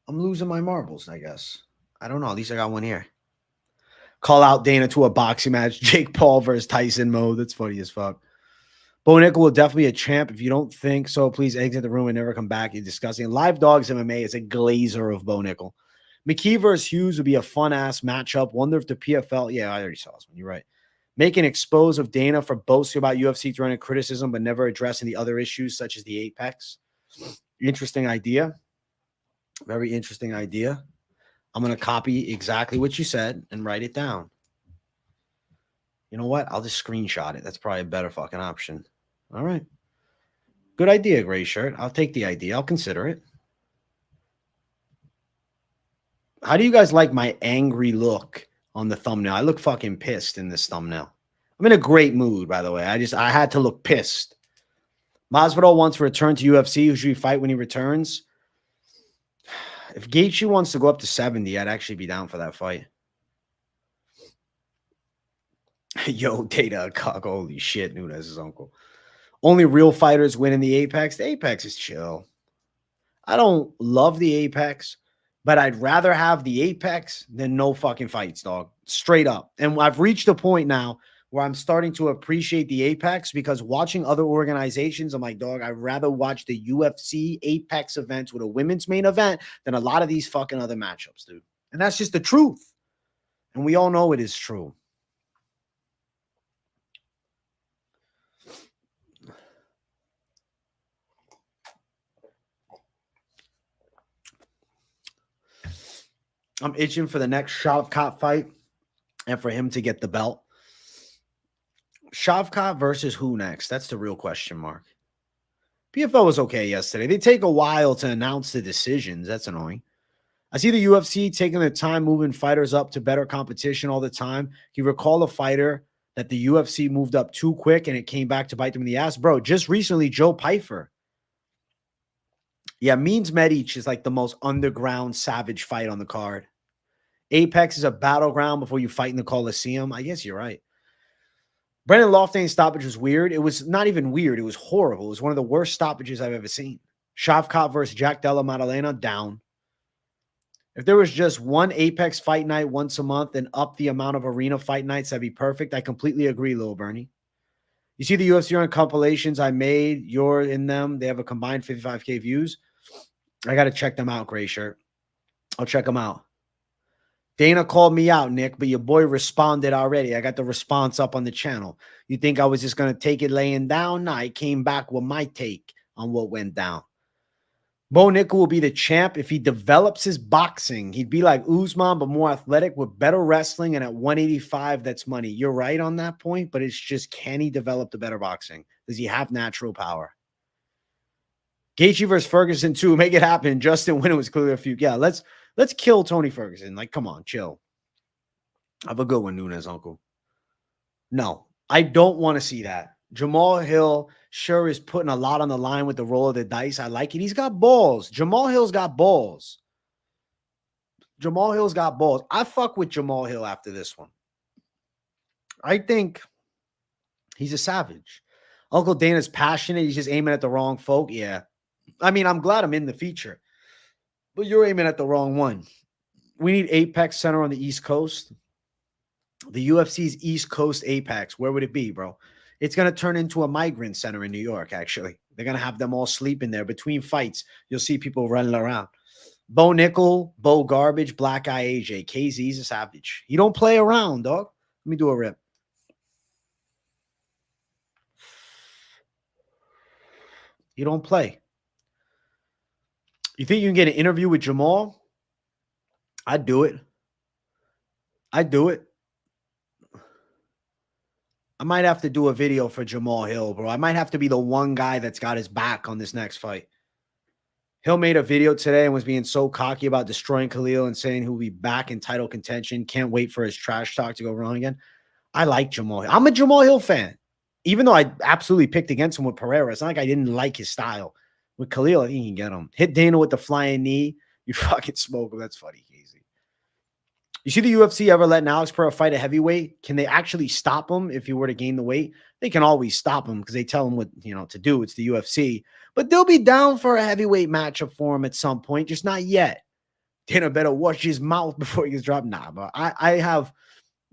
I'm losing my marbles, I guess. I don't know. At least I got one here. Call out Dana to a boxing match. Jake Paul versus Tyson mode. That's funny as fuck. Bo Nickel will definitely be a champ. If you don't think so, please exit the room and never come back. You're disgusting. Live Dogs MMA is a glazer of Bo Nickel. McKee versus Hughes would be a fun-ass matchup. Wonder if the PFL... Yeah, I already saw this one. You're right. Make an expose of Dana for boasting about UFC 300 criticism, but never addressing the other issues, such as the Apex. Interesting idea. Very interesting idea. I'm going to copy exactly what you said and write it down. You know what? I'll just screenshot it. That's probably a better fucking option. All right. Good idea, Gray Shirt. I'll take the idea. I'll consider it. How do you guys like my angry look on the thumbnail? I look fucking pissed in this thumbnail. I'm in a great mood, by the way. I had to look pissed. Masvidal wants to return to UFC. Who should we fight when he returns? If Gaethje wants to go up to 70, I'd actually be down for that fight. Yo, Data cock. Holy shit, Nunes' his uncle. Only real fighters win in the Apex. The Apex is chill. I don't love the Apex, but I'd rather have the Apex than no fucking fights, dog. Straight up. And I've reached a point now where I'm starting to appreciate the Apex because watching other organizations, I'm like, dog, I'd rather watch the UFC Apex events with a women's main event than a lot of these fucking other matchups, dude. And that's just the truth. And we all know it is true. I'm itching for the next Shavkat fight and for him to get the belt. Shavkat versus who next? That's the real question mark. PFL was okay yesterday. They take a while to announce the decisions. That's annoying. I see the UFC taking their time moving fighters up to better competition all the time. Can you recall a fighter that the UFC moved up too quick and it came back to bite them in the ass? Bro, just recently, Joe Pyfer. Yeah, Means Medic is like the most underground savage fight on the card. Apex is a battleground before you fight in the Coliseum. I guess you're right. Brendan Loughnane stoppage was weird. It was not even weird. It was horrible. It was one of the worst stoppages I've ever seen. Shavkat versus Jack Della Maddalena, down. If there was just one Apex fight night once a month and up the amount of arena fight nights, that'd be perfect. I completely agree, Lil Bernie. You see the UFC on compilations I made. You're in them. They have a combined 55K views. I got to check them out, Gray Shirt. I'll check them out. Dana called me out, Nick, but your boy responded already. I got the response up on the channel. You think I was just going to take it laying down? Nah, I came back with my take on what went down. Bo Nickel will be the champ if he develops his boxing. He'd be like Usman, but more athletic with better wrestling. And at 185, that's money. You're right on that point, but it's just, can he develop the better boxing? Does he have natural power? Gaethje versus Ferguson too. Make it happen. Justin Winner was clearly a few. Yeah, let's kill Tony Ferguson. Like, come on, chill. Have a good one, Nunes, uncle. No, I don't want to see that. Jamal Hill sure is putting a lot on the line with the roll of the dice. I like it. He's got balls. Jamal Hill's got balls. Jamal Hill's got balls. I fuck with Jamal Hill after this one. I think he's a savage. Uncle Dana's passionate. He's just aiming at the wrong folk. Yeah. I mean, I'm glad I'm in the feature, but you're aiming at the wrong one. We need Apex Center on the East Coast. The UFC's East Coast Apex. Where would it be, bro? It's going to turn into a migrant center in New York, actually. They're going to have them all sleeping there. Between fights, you'll see people running around. Bo Nickel, Bo Garbage, Black Eye AJ. KZ's a savage. You don't play around, dog. Let me do a rip. You don't play. You think you can get an interview with Jamal? I'd do it. I'd do it. I might have to do a video for Jamal Hill, bro. I might have to be the one guy that's got his back on this next fight. Hill made a video today and was being so cocky about destroying Khalil and saying he'll be back in title contention. Can't wait for his trash talk to go wrong again. I like Jamal Hill. I'm a Jamal Hill fan. Even though I absolutely picked against him with Pereira. It's not like I didn't like his style. With Khalil, I think you can get him. Hit Dana with the flying knee. You fucking smoke him. That's funny, Casey. You see the UFC ever letting Alex Pereira fight a heavyweight? Can they actually stop him if he were to gain the weight? They can always stop him because they tell him what to do. It's the UFC. But they'll be down for a heavyweight matchup for him at some point, just not yet. Dana better watch his mouth before he gets dropped. Nah, but I have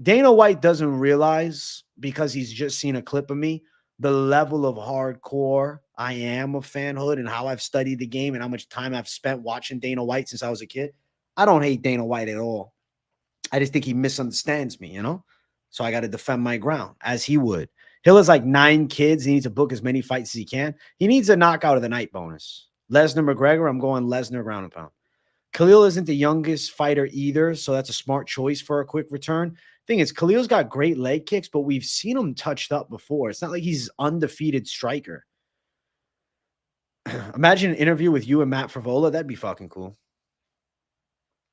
Dana White doesn't realize, because he's just seen a clip of me, the level of hardcore I am of fanhood and how I've studied the game and how much time I've spent watching Dana White since I was a kid. I don't hate Dana White at all. I just think he misunderstands me, So I got to defend my ground, as he would. Hill has like 9 kids. He needs to book as many fights as he can. He needs a knockout of the night bonus. Lesnar McGregor, I'm going Lesnar ground and pound. Khalil isn't the youngest fighter either, so that's a smart choice for a quick return. Thing is, Khalil's got great leg kicks, but we've seen him touched up before. It's not like he's undefeated striker. Imagine an interview with you and Matt Frivola. That'd be fucking cool.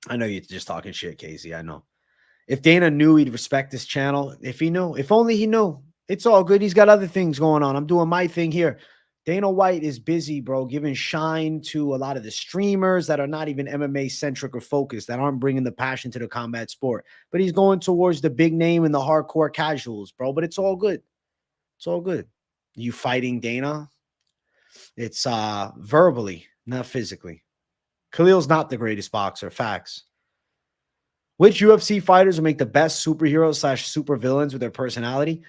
I know you're just talking shit, Casey. I know. If Dana knew, he'd respect this channel. If he knew, if only he knew. It's all good. He's got other things going on. I'm doing my thing here. Dana White is busy, bro, giving shine to a lot of the streamers that are not even MMA centric or focused, that aren't bringing the passion to the combat sport. But he's going towards the big name and the hardcore casuals, bro. But it's all good. It's all good. You fighting Dana? It's verbally, not physically. Khalil's not the greatest boxer. Facts. Which UFC fighters will make the best superheroes / super villains with their personality?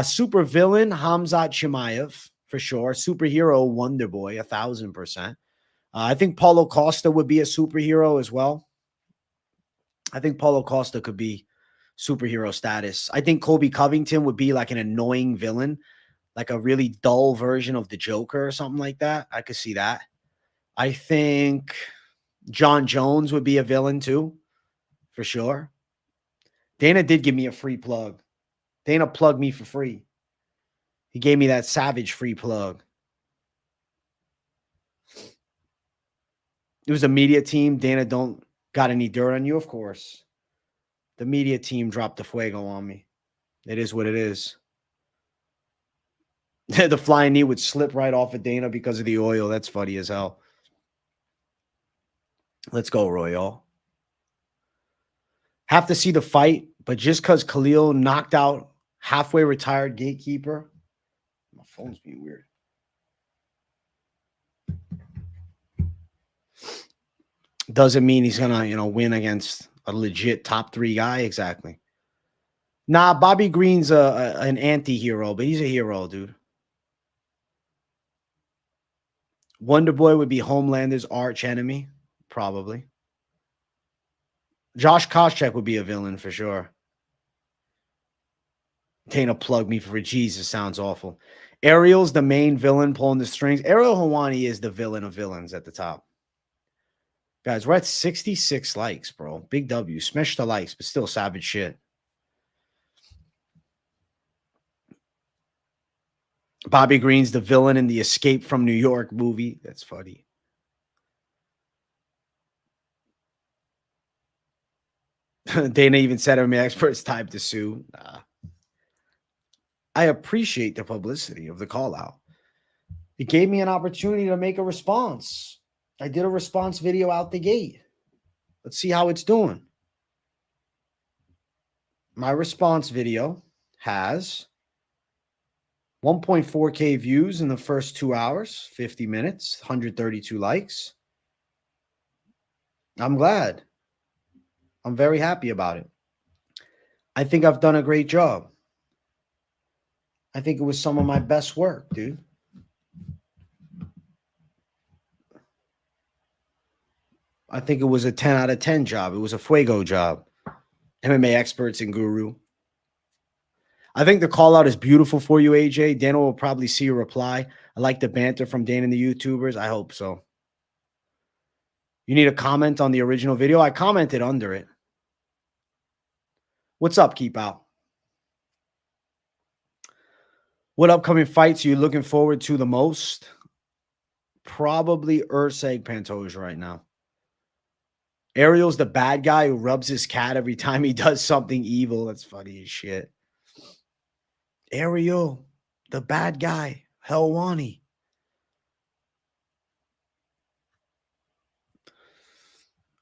Super villain, Hamzat Chimaev, for sure. Superhero, Wonder Boy, 1,000%. I think Paulo Costa would be a superhero as well. I think Paulo Costa could be superhero status. I think Colby Covington would be like an annoying villain, like a really dull version of the Joker or something like that. I could see that. I think John Jones would be a villain too, for sure. Dana did give me a free plug. Dana plugged me for free. He gave me that savage free plug. It was a media team. Dana don't got any dirt on you, of course. The media team dropped the fuego on me. It is what it is. The flying knee would slip right off of Dana because of the oil. That's funny as hell. Let's go, Royal. Have to see the fight, but just because Khalil knocked out halfway retired gatekeeper. My phone's being weird. Doesn't mean he's gonna, win against a legit top 3 guy. Exactly. Nah, Bobby Green's an anti-hero, but he's a hero, dude. Wonder Boy would be Homelander's arch enemy, probably. Josh Koscheck would be a villain for sure. Dana plugged me for Jesus. Sounds awful. Ariel's the main villain pulling the strings. Ariel Helwani is the villain of villains at the top. Guys, we're at 66 likes, bro. Big W. Smash the likes, but still savage shit. Bobby Green's the villain in the Escape from New York movie. That's funny. Dana even said MMA experts type to sue. Nah. I appreciate the publicity of the call out. It gave me an opportunity to make a response. I did a response video out the gate. Let's see how it's doing. My response video has 1.4K views in the first 2 hours, 50 minutes, 132 likes. I'm glad. I'm very happy about it. I think I've done a great job. I think it was some of my best work, dude. I think it was a 10 out of 10 job. It was a fuego job. MMA experts and guru. I think the call out is beautiful for you, AJ. Dana will probably see your reply. I like the banter from Dana and the YouTubers. I hope so. You need a comment on the original video? I commented under it. What's up, Keep Out? What upcoming fights are you looking forward to the most? Probably Urseg Pantoja right now. Ariel's the bad guy who rubs his cat every time he does something evil. That's funny as shit. Ariel, the bad guy. Helwani.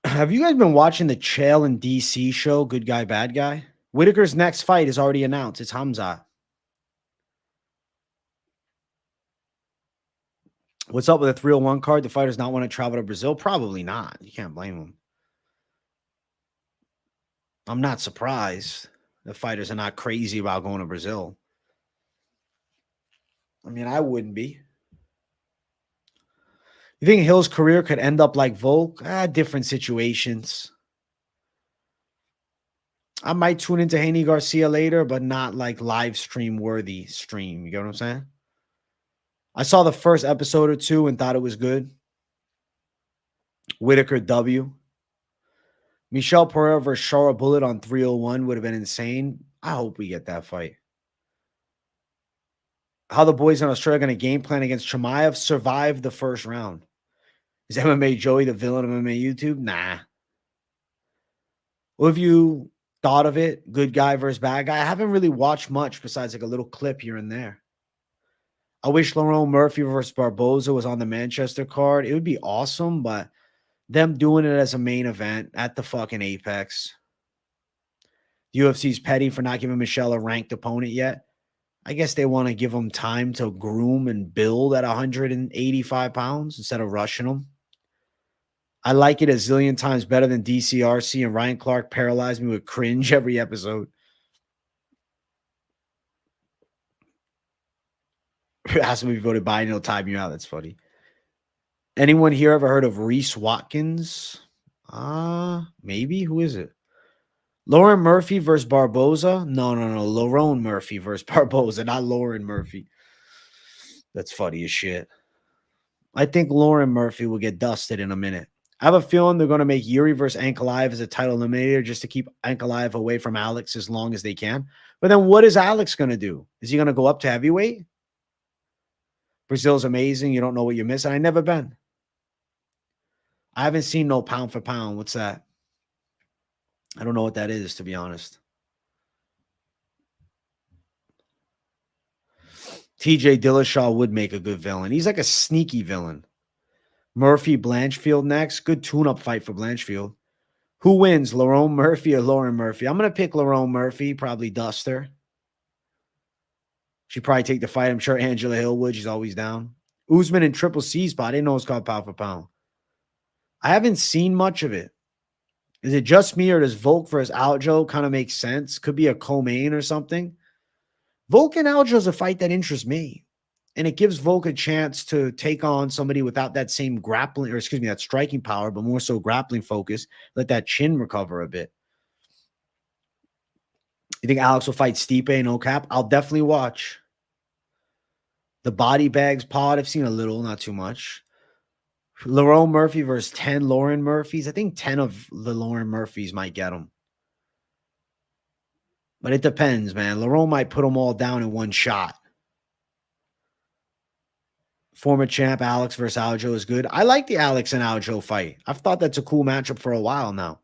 Have you guys been watching the Chael and DC show, Good Guy, Bad Guy? Whitaker's next fight is already announced. It's Hamzat. What's up with a 301 card? The fighters not want to travel to Brazil? Probably not. You can't blame them. I'm not surprised the fighters are not crazy about going to Brazil. I mean, I wouldn't be. You think Hill's career could end up like Volk? Different situations. I might tune into Haney Garcia later, but not like live stream worthy stream. You get what I'm saying? I saw the first episode or 2 and thought it was good. Whitaker W. Michelle Pereira versus Shara Bullet on 301 would have been insane. I hope we get that fight. How the boys in Australia going to game plan against Chimaev? Survive the first round. Is MMA Joey the villain of MMA YouTube? Nah. What have you thought of it? Good guy versus bad guy? I haven't really watched much besides like a little clip here and there. I wish Lerone Murphy versus Barboza was on the Manchester card. It would be awesome, but them doing it as a main event at the fucking Apex. UFC's petty for not giving Michelle a ranked opponent yet. I guess they want to give him time to groom and build at 185 pounds instead of rushing him. I like it a zillion times better than DCRC, and Ryan Clark paralyzed me with cringe every episode. Ask me if you voted Biden, he'll time you out. That's funny. Anyone here ever heard of Reese Watkins? Maybe. Who is it? Lauren Murphy versus Barboza? No. Lerone Murphy versus Barboza, not Lauren Murphy. That's funny as shit. I think Lauren Murphy will get dusted in a minute. I have a feeling they're going to make Yuri versus Ankalaev as a title eliminator just to keep Ankalaev away from Alex as long as they can. But then what is Alex going to do? Is he going to go up to heavyweight? Brazil's amazing. You don't know what you're missing. I've never been. I haven't seen no pound for pound. What's that? I don't know what that is, to be honest. TJ Dillashaw would make a good villain. He's like a sneaky villain. Murphy Blanchfield next. Good tune-up fight for Blanchfield. Who wins, Lerone Murphy or Lauren Murphy? I'm going to pick Lerone Murphy, probably dust her. She'd probably take the fight. I'm sure Angela Hill would. She's always down. Usman and Triple C spot. I didn't know it's called pound for pound. I haven't seen much of it. Is it just me, or does Volk versus Aljo kind of make sense? Could be a co-main or something. Volk and Aljo is a fight that interests me. And it gives Volk a chance to take on somebody without that same grappling, or excuse me, that striking power, but more so grappling focus. Let that chin recover a bit. You think Alex will fight Stipe, no cap? I'll definitely watch. The Body Bags pod, I've seen a little, not too much. Lerone Murphy versus 10 Lauren Murphys. I think 10 of the Lauren Murphys might get him. But it depends, man. Lerone might put them all down in one shot. Former champ Alex versus Aljo is good. I like the Alex and Aljo fight. I've thought that's a cool matchup for a while now.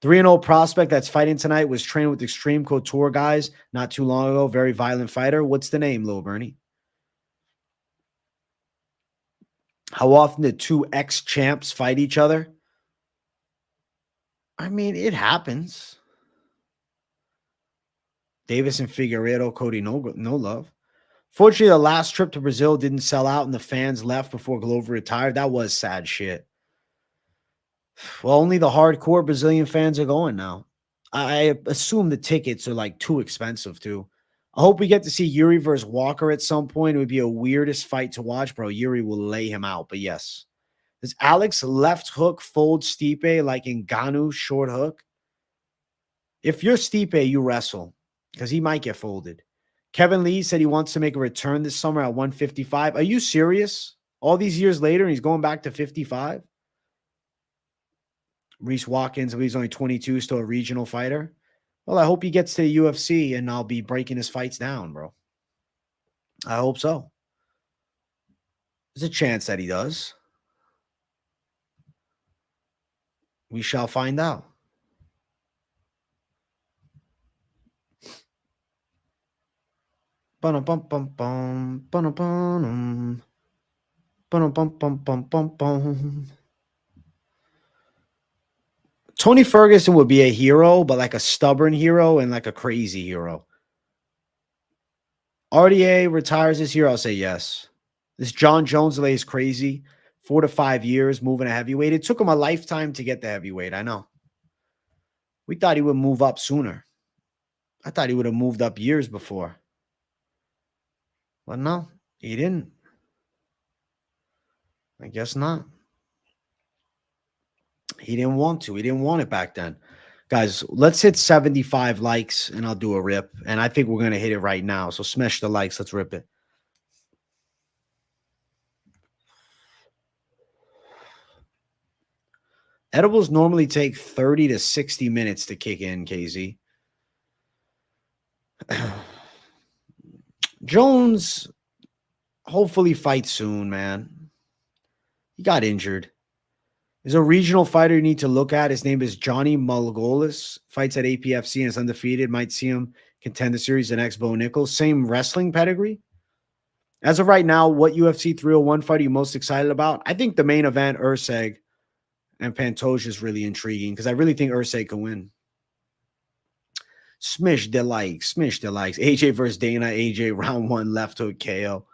3-0 prospect that's fighting tonight was trained with Extreme Couture guys not too long ago. Very violent fighter. What's the name, Lil Bernie? How often did two ex-champs fight each other? I mean, it happens. Davis and Figueiredo, Cody, no love. Fortunately, the last trip to Brazil didn't sell out and the fans left before Glover retired. That was sad shit. Well, only the hardcore Brazilian fans are going now. I assume the tickets are like too expensive too. I hope we get to see Yuri versus Walker at some point. It would be a weirdest fight to watch, bro. Yuri will lay him out, but yes. Does Alex left hook fold Stipe like Ngannou's short hook? If you're Stipe, you wrestle because he might get folded. Kevin Lee said he wants to make a return this summer at 155. Are you serious? All these years later, and he's going back to 55? Reese Watkins, he's only 22, still a regional fighter. Well, I hope he gets to the UFC and I'll be breaking his fights down, bro. I hope so. There's a chance that he does. We shall find out. Tony Ferguson would be a hero, but like a stubborn hero and like a crazy hero. RDA retires this year, I'll say yes. This John Jones delay is crazy. 4 to 5 years moving a heavyweight. It took him a lifetime to get the heavyweight, I know. We thought he would move up sooner. I thought he would have moved up years before. But no, he didn't. I guess not. He didn't want to. He didn't want it back then. Guys, let's hit 75 likes and I'll do a rip. And I think we're going to hit it right now. So smash the likes. Let's rip it. Edibles normally take 30 to 60 minutes to kick in, KZ. Jones hopefully fights soon, man. He got injured. There's a regional fighter you need to look at. His name is Johnny Malgolis. Fights at APFC and is undefeated. Might see him contend the series the next Bo Nichols. Same wrestling pedigree. As of right now, what UFC 301 fight are you most excited about? I think the main event, Urseg and Pantoja, is really intriguing because I really think Urseg can win. Smish the likes. Smish the likes. AJ versus Dana. AJ round 1 left hook KO.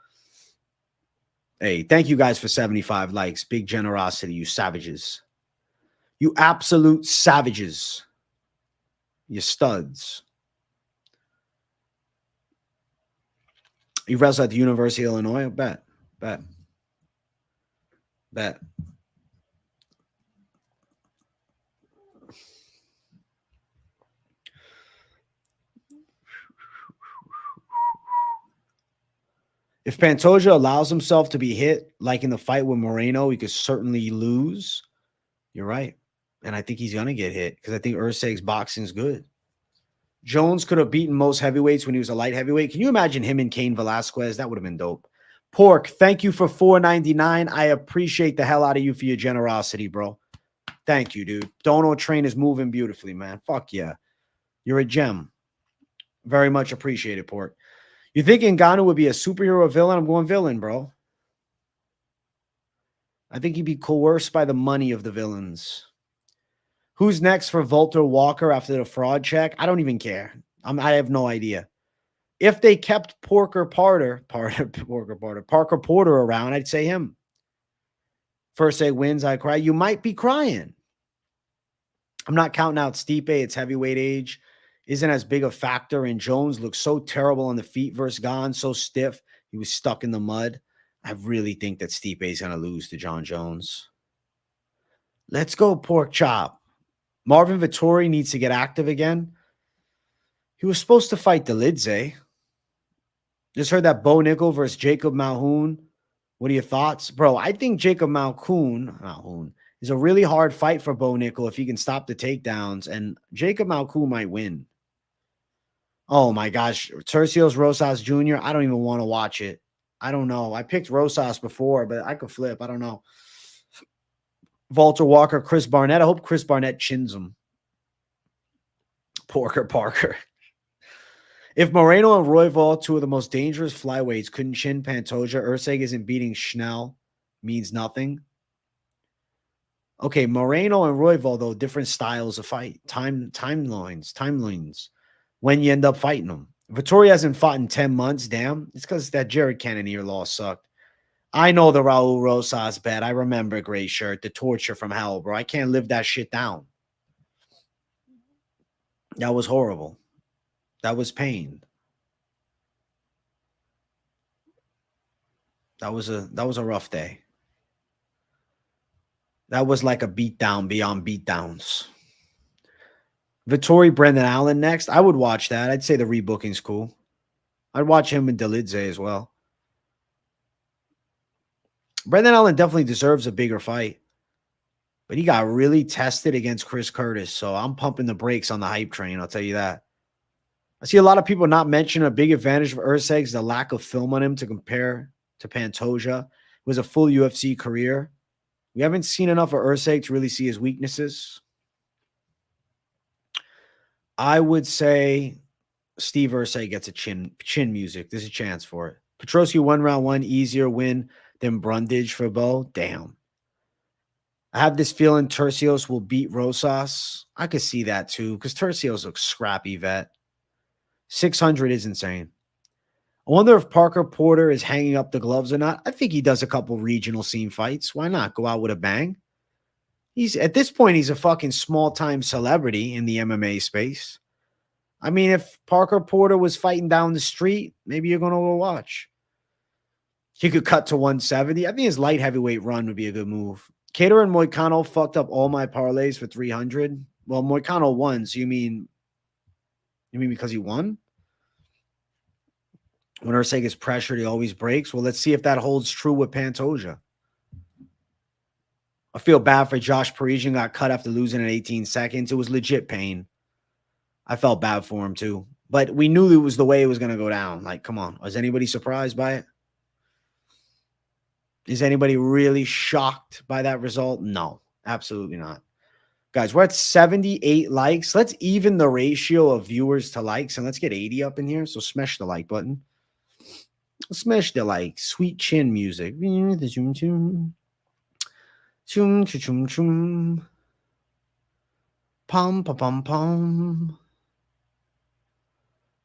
Hey, thank you guys for 75 likes. Big generosity, you savages. You absolute savages. You studs. You wrestle at the University of Illinois? Bet. If Pantoja allows himself to be hit, like in the fight with Moreno, he could certainly lose. You're right. And I think he's going to get hit because I think Urseg's boxing is good. Jones could have beaten most heavyweights when he was a light heavyweight. Can you imagine him and Cain Velasquez? That would have been dope. Pork, thank you for $4.99. I appreciate the hell out of you for your generosity, bro. Thank you, dude. Dono Train is moving beautifully, man. Fuck yeah. You're a gem. Very much appreciated, Pork. You think Ngannou would be a superhero or villain? I'm going villain, bro. I think he'd be coerced by the money of the villains. Who's next for Volter Walker after the fraud check? I don't even care. I have no idea. If they kept Parker Porter around, I'd say him. First say wins, I cry. You might be crying. I'm not counting out Stipe. It's heavyweight age. Isn't as big a factor. And Jones looks so terrible on the feet versus Gane, so stiff. He was stuck in the mud. I really think that Stipe is going to lose to John Jones. Let's go, pork chop. Marvin Vettori needs to get active again. He was supposed to fight Delidze. Just heard that Bo Nickel versus Jacob Malhoun. What are your thoughts? Bro, I think Jacob Malhoun is a really hard fight for Bo Nickel if he can stop the takedowns, and Jacob Malhoun might win. Oh my gosh. Tercios Rosas Jr. I don't even want to watch it. I don't know. I picked Rosas before, but I could flip. I don't know. Volter Walker, Chris Barnett. I hope Chris Barnett chins him. Parker. If Moreno and Royval, two of the most dangerous flyweights, couldn't chin Pantoja, Urseg isn't beating Schnell, means nothing. Okay, Moreno and Royval, though, different styles of fight. Timelines. When you end up fighting them. Vettori hasn't fought in 10 months. Damn. It's because that Jared Cannonier loss sucked. I know the Raul Rosas bet. I remember Gray Shirt. The torture from hell, bro. I can't live that shit down. That was horrible. That was pain. That was a rough day. That was like a beatdown beyond beatdowns. Vettori, Brendan Allen next. I would watch that. I'd say the rebooking's cool. I'd watch him and Delidze as well. Brendan Allen definitely deserves a bigger fight. But he got really tested against Chris Curtis. So I'm pumping the brakes on the hype train. I'll tell you that. I see a lot of people not mention a big advantage of Urseg's the lack of film on him to compare to Pantoja. It was a full UFC career. We haven't seen enough of Urseg to really see his weaknesses. I would say Steve Urseg gets a chin music. There's a chance for it. Petrosky 1 round 1, easier win than Brundage for Bo. Damn. I have this feeling Tercios will beat Rosas. I could see that too because Tercios looks scrappy vet. 600 is insane. I wonder if Parker Porter is hanging up the gloves or not. I think he does a couple regional scene fights. Why not go out with a bang? He's at this point, he's a fucking small-time celebrity in the MMA space. I mean, if Parker Porter was fighting down the street, maybe you're going to go watch. He could cut to 170. I think his light heavyweight run would be a good move. Cater and Moicano fucked up all my parlays for 300. Well, Moicano won, so you mean because he won? When Urseg is pressured, he always breaks. Well, let's see if that holds true with Pantoja. I feel bad for Josh Parisian, got cut after losing in 18 seconds. It was legit pain. I felt bad for him too. But we knew it was the way it was going to go down. Like, come on. Was anybody surprised by it? Is anybody really shocked by that result? No, absolutely not. Guys, we're at 78 likes. Let's even the ratio of viewers to likes, and let's get 80 up in here. So smash the like button. Smash the like. Sweet chin music. Pum, pum, pum, pum.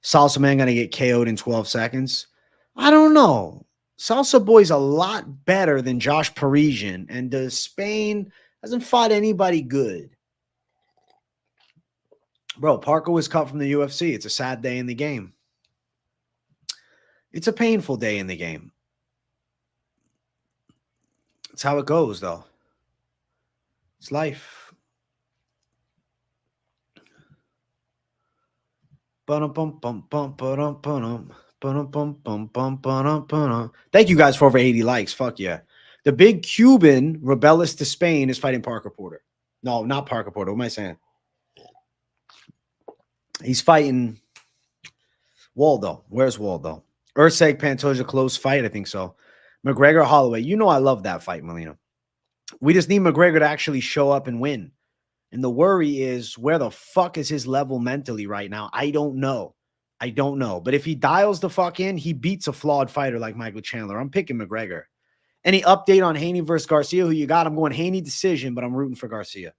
Salsa Man going to get KO'd in 12 seconds. I don't know. Salsa Boy's a lot better than Josh Parisian, and Spain hasn't fought anybody good. Bro, Parker was cut from the UFC. It's a sad day in the game. It's a painful day in the game. It's how it goes, though. It's life. Thank you guys for over 80 likes. Fuck yeah. The big Cuban rebellious to Spain is fighting Parker Porter. No, not Parker Porter. What am I saying? He's fighting Waldo. Where's Waldo? Urseg Pantoja, close fight. I think so. McGregor Holloway. You know I love that fight, Molina. We just need McGregor to actually show up and win. And the worry is, where the fuck is his level mentally right now? I don't know. I don't know. But if he dials the fuck in, he beats a flawed fighter like Michael Chandler. I'm picking McGregor. Any update on Haney versus Garcia? Who you got? I'm going Haney decision, but I'm rooting for Garcia.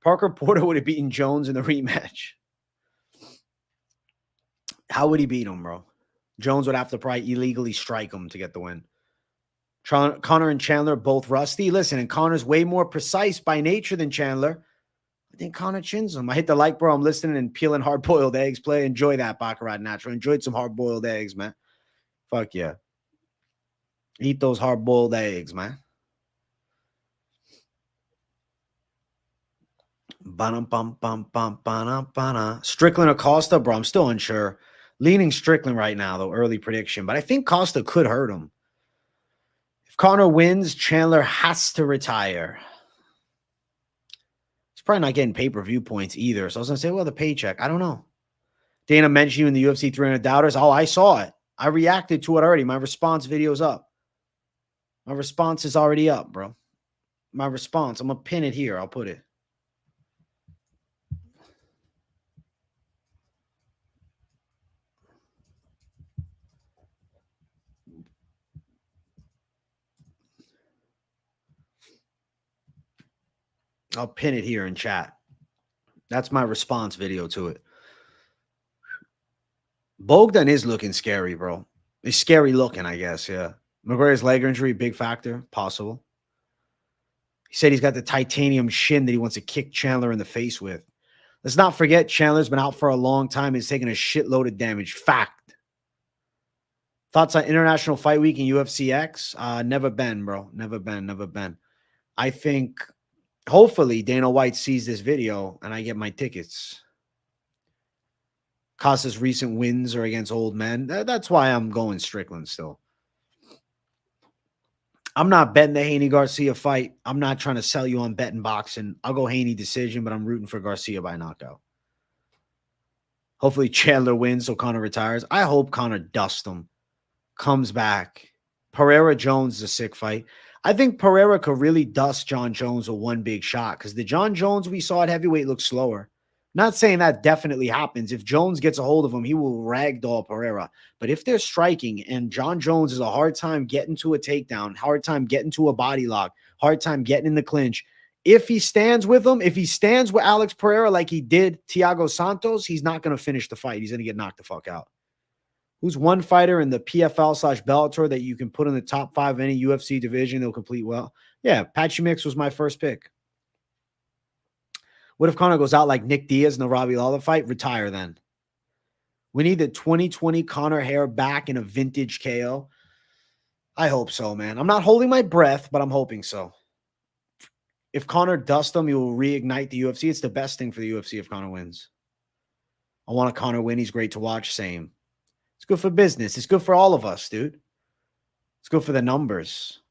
Parker Porter would have beaten Jones in the rematch. How would he beat him, bro? Jones would have to probably illegally strike him to get the win. Connor and Chandler both rusty. Listen, and Connor's way more precise by nature than Chandler. I think Connor chins him. I hit the like, bro. I'm listening and peeling hard-boiled eggs. Play. Enjoy that, Baccarat Natural. Enjoyed some hard-boiled eggs, man. Fuck yeah. Eat those hard-boiled eggs, man. Strickland or Costa, bro. I'm still unsure. Leaning Strickland right now, though. Early prediction. But I think Costa could hurt him. If Connor wins, Chandler has to retire. He's probably not getting pay-per-view points either. So I was going to say, well, the paycheck. I don't know. Dana mentioned you in the UFC 300 Doubters. Oh, I saw it. I reacted to it already. My response video's up. My response is already up, bro. My response. I'm going to pin it here. I'll put it. I'll pin it here in chat. That's my response video to it. Bogdan is looking scary, bro. He's scary looking, I guess, yeah. McGregor's leg injury, big factor, possible. He said he's got the titanium shin that he wants to kick Chandler in the face with. Let's not forget Chandler's been out for a long time and he's taking a shitload of damage. Fact. Thoughts on International Fight Week and UFC X? Never been, bro. Never been. I think hopefully Dana White sees this video and I get my tickets. Costa's recent wins are against old men. That's why I'm going Strickland still. I'm not betting the Haney Garcia fight. I'm not trying to sell you on betting boxing. I'll go Haney decision, but I'm rooting for Garcia by knockout. Hopefully Chandler wins so Conor retires. I hope Conor dusts him, comes back. Pereira Jones is a sick fight. I think Pereira could really dust John Jones with one big shot because the John Jones we saw at heavyweight looks slower. Not saying that definitely happens. If Jones gets a hold of him, he will ragdoll Pereira. But if they're striking and John Jones has a hard time getting to a takedown, hard time getting to a body lock, hard time getting in the clinch, if he stands with him, if he stands with Alex Pereira like he did Thiago Santos, he's not going to finish the fight. He's going to get knocked the fuck out. Who's one fighter in the PFL/Bellator that you can put in the top 5 of any UFC division they'll complete well? Yeah, Patchy Mix was my first pick. What if Conor goes out like Nick Diaz in the Robbie Lawler fight? Retire then. We need the 2020 Conor hair back in a vintage KO. I hope so, man. I'm not holding my breath, but I'm hoping so. If Conor dusts him, he will reignite the UFC. It's the best thing for the UFC if Conor wins. I want a Conor win. He's great to watch. Same. It's good for business. It's good for all of us, dude. It's good for the numbers.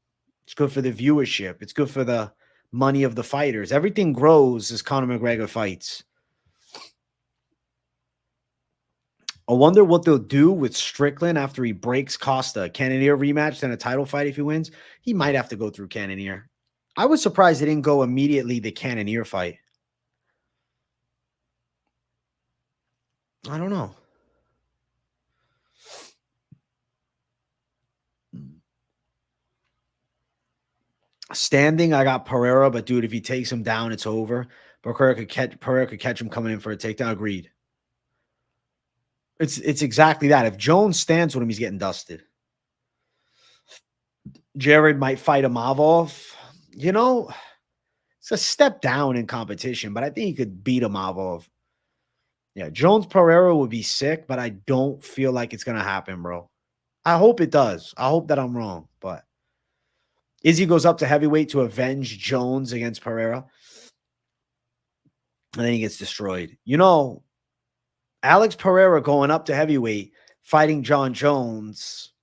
It's good for the viewership. It's good for the money of the fighters. Everything grows as Conor McGregor fights. I wonder what they'll do with Strickland after he breaks Costa. Cannonier rematch, then a title fight if he wins. He might have to go through Cannonier. I was surprised they didn't go immediately the Cannonier fight. I don't know. Standing, I got Pereira, but dude, if he takes him down, it's over. Pereira could catch him coming in for a takedown. Agreed. It's exactly that. If Jones stands with him, he's getting dusted. Jared might fight Imavov. You know, it's a step down in competition, but I think he could beat Imavov. Yeah, Jones Pereira would be sick, but I don't feel like it's gonna happen, bro. I hope it does. I hope that I'm wrong, but Izzy goes up to heavyweight to avenge Jones against Pereira, and then he gets destroyed. You know, Alex Pereira going up to heavyweight, fighting John Jones.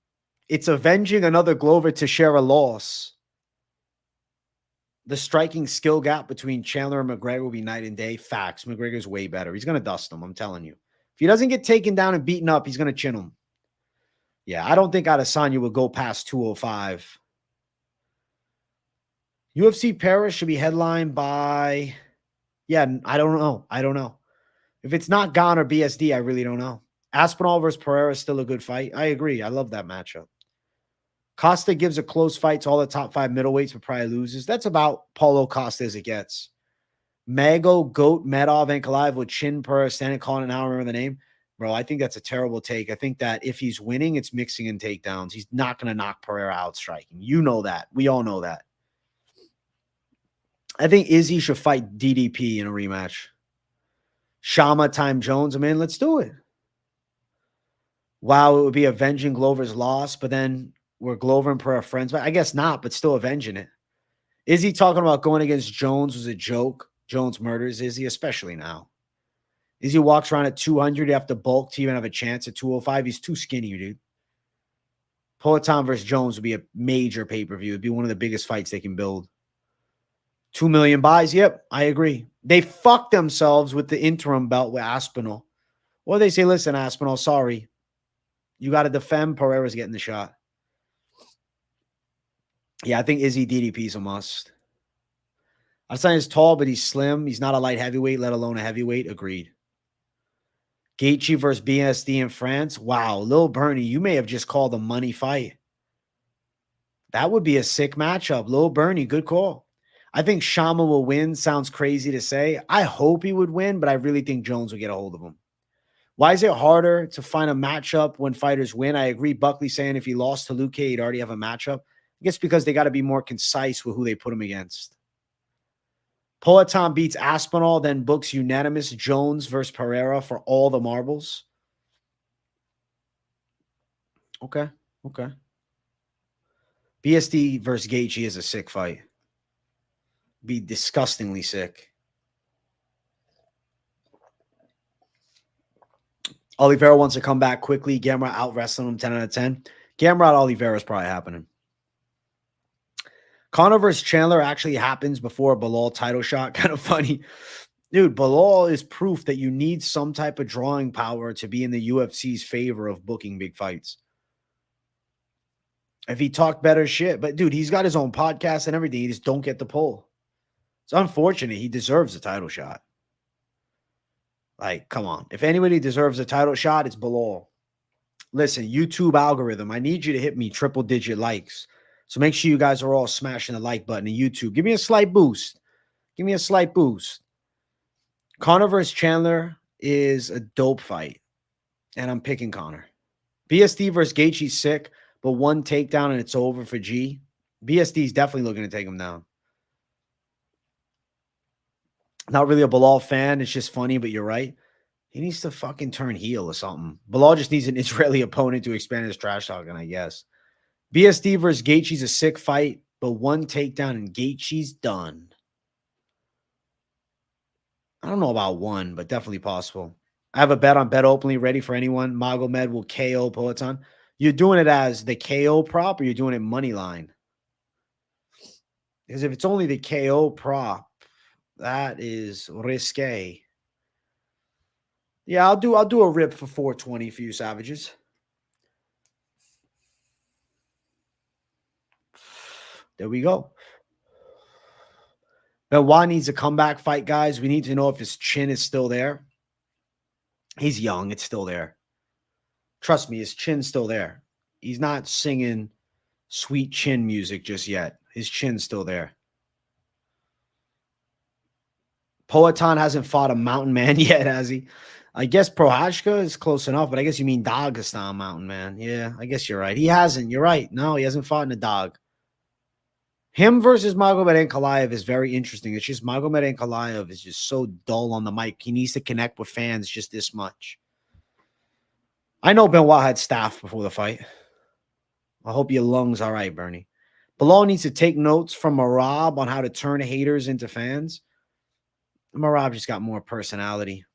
It's avenging another Glover to share a loss. The striking skill gap between Chandler and McGregor will be night and day. Facts. McGregor's way better. He's going to dust him. I'm telling you. If he doesn't get taken down and beaten up, he's going to chin him. Yeah, I don't think Adesanya would go past 205. UFC Paris should be headlined by... Yeah, I don't know. I don't know. If it's not Gane or BSD, I really don't know. Aspinall versus Pereira is still a good fight. I agree. I love that matchup. Costa gives a close fight to all the top 5 middleweights, but probably loses. That's about Paulo Costa as it gets. Mago, Goat, Medov, and Ankalaev with Chin Pereira standing calling it now. Remember the name? Bro, I think that's a terrible take. I think that if he's winning, it's mixing and takedowns. He's not going to knock Pereira out striking. You know that. We all know that. I think Izzy should fight DDP in a rematch. Shama time Jones. I mean, let's do it. Wow, it would be avenging Glover's loss, but then were Glover and Pereira friends? But I guess not, but still avenging it. Izzy talking about going against Jones was a joke. Jones murders Izzy, especially now. Izzy walks around at 200. You have to bulk to even have a chance at 205. He's too skinny, dude. Poatan versus Jones would be a major pay-per-view. It'd be one of the biggest fights they can build. 2 million buys. Yep, I agree. They fucked themselves with the interim belt with Aspinall. Or they say, listen, Aspinall, sorry. You got to defend. Pereira's getting the shot. Yeah, I think Izzy DDP is a must. Adesanya's tall, but he's slim. He's not a light heavyweight, let alone a heavyweight. Agreed. Gaethje versus BSD in France. Wow, Lil Bernie, you may have just called a money fight. That would be a sick matchup. Lil Bernie, good call. I think Shama will win. Sounds crazy to say. I hope he would win, but I really think Jones will get a hold of him. Why is it harder to find a matchup when fighters win? I agree. Buckley saying if he lost to Luke, he'd already have a matchup. I guess because they got to be more concise with who they put him against. Poatan beats Aspinall, then books unanimous Jones versus Pereira for all the marbles. Okay. BSD versus Gaethje is a sick fight. Be disgustingly sick. Oliveira wants to come back quickly. Gamrot out wrestling him 10 out of 10. Gamrot Oliveira is probably happening. Conor versus Chandler actually happens before a Bilal title shot. Kind of funny. Dude, Bilal is proof that you need some type of drawing power to be in the UFC's favor of booking big fights. If he talked better shit. But, dude, he's got his own podcast and everything. He just don't get the pull. It's unfortunate. He deserves a title shot. Like, come on. If anybody deserves a title shot, it's Bilal. Listen, YouTube algorithm, I need you to hit me triple-digit likes. So make sure you guys are all smashing the like button in YouTube. Give me a slight boost. Give me a slight boost. Conor versus Chandler is a dope fight, and I'm picking Conor. BSD versus Gaethje's sick, but one takedown and it's over for G. BSD is definitely looking to take him down. Not really a Bilal fan. It's just funny, but you're right. He needs to fucking turn heel or something. Bilal just needs an Israeli opponent to expand his trash talking, I guess. BSD versus Gaethje's a sick fight, but one takedown and Gaethje's done. I don't know about one, but definitely possible. I have a bet on Bet Openly ready for anyone. Magomed will KO Poatan. You're doing it as the KO prop or you're doing it money line? Because if it's only the KO prop, that is risque. Yeah, I'll do a rip for 420 for you savages. There we go. Benoit needs a comeback fight, guys. We need to know if his chin is still there. He's young. It's still there. Trust me, his chin's still there. He's not singing sweet chin music just yet. His chin's still there. Poatan hasn't fought a mountain man yet, has he? I guess Prohashka is close enough, but I guess you mean Dagestan mountain man. Yeah, I guess you're right. He hasn't. You're right. No, he hasn't fought in a dog. Him versus Magomed Ankalaev is very interesting. It's just Magomed Ankalaev is just so dull on the mic. He needs to connect with fans just this much. I know Benoit had staph before the fight. I hope your lungs all right, Bernie. Bilal needs to take notes from Marab on how to turn haters into fans. Marab just got more personality.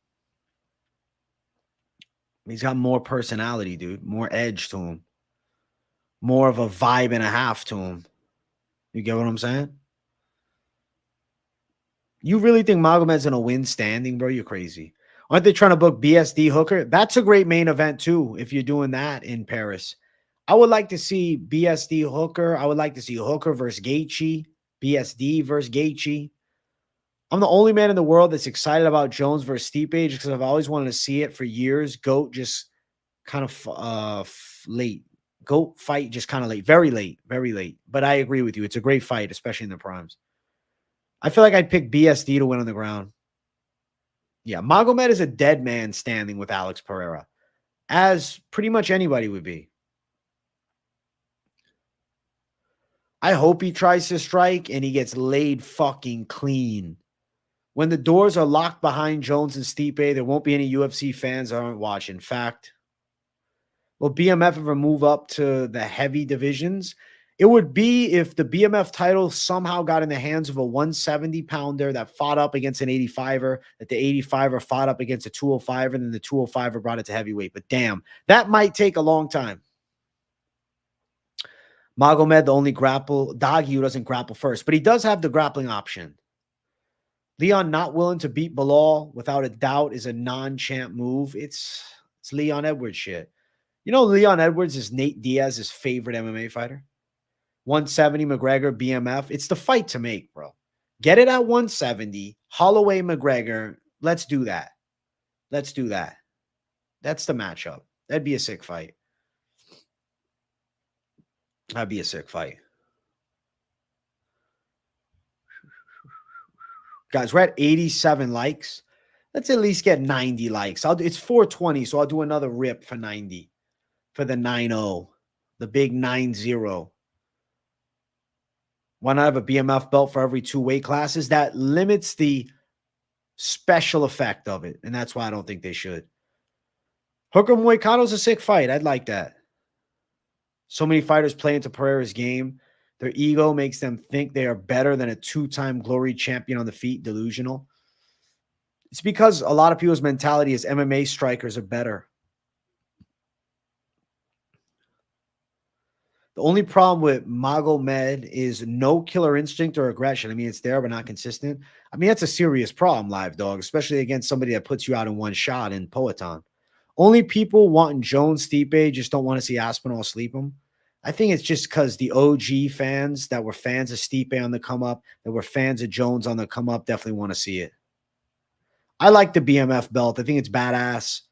He's got more personality, dude. More edge to him. More of a vibe and a half to him. You get what I'm saying? You really think Magomed's going to win standing, bro? You're crazy. Aren't they trying to book BSD Hooker? That's a great main event, too, if you're doing that in Paris. I would like to see BSD Hooker. I would like to see Hooker versus Gaethje. BSD versus Gaethje. I'm the only man in the world that's excited about Jones versus Stipe because I've always wanted to see it for years. GOAT just kind of late. GOAT fight just kind of late. Very late. Very late. But I agree with you. It's a great fight, especially in the primes. I feel like I'd pick BSD to win on the ground. Yeah, Magomed is a dead man standing with Alex Pereira, as pretty much anybody would be. I hope he tries to strike and he gets laid fucking clean. When the doors are locked behind Jones and Stipe, there won't be any UFC fans that aren't watching. Fact. Will BMF ever move up to the heavy divisions? It would be if the BMF title somehow got in the hands of a 170-pounder that fought up against an 85er, that the 85er fought up against a 205er, and then the 205er brought it to heavyweight. But damn, that might take a long time. Magomed, the only doggy who doesn't grapple first, but he does have the grappling option. Leon not willing to beat Bilal without a doubt is a non-champ move. It's Leon Edwards shit. You know, Leon Edwards is Nate Diaz's favorite MMA fighter. 170 McGregor, BMF. It's the fight to make, bro. Get it at 170. Holloway, McGregor. Let's do that. Let's do that. That's the matchup. That'd be a sick fight. That'd be a sick fight. Guys, we're at 87 likes. Let's at least get 90 likes. It's 420, so I'll do another rip for 90. For the 9-0. The big 9-0. Why not have a BMF belt for every 2 weight classes? That limits the special effect of it, and that's why I don't think they should. Hooker Moicano's a sick fight. I'd like that. So many fighters play into Pereira's game. Their ego makes them think they are better than a 2-time glory champion on the feet. Delusional. It's because a lot of people's mentality is MMA strikers are better. The only problem with Magomed is no killer instinct or aggression. I mean, it's there, but not consistent. I mean, that's a serious problem, live dog, especially against somebody that puts you out in one shot in Poatan. Only people wanting Jones, Stipe just don't want to see Aspinall sleep him. I think it's just because the OG fans that were fans of Stipe on the come up, that were fans of Jones on the come up, definitely want to see it. I like the BMF belt. I think it's badass.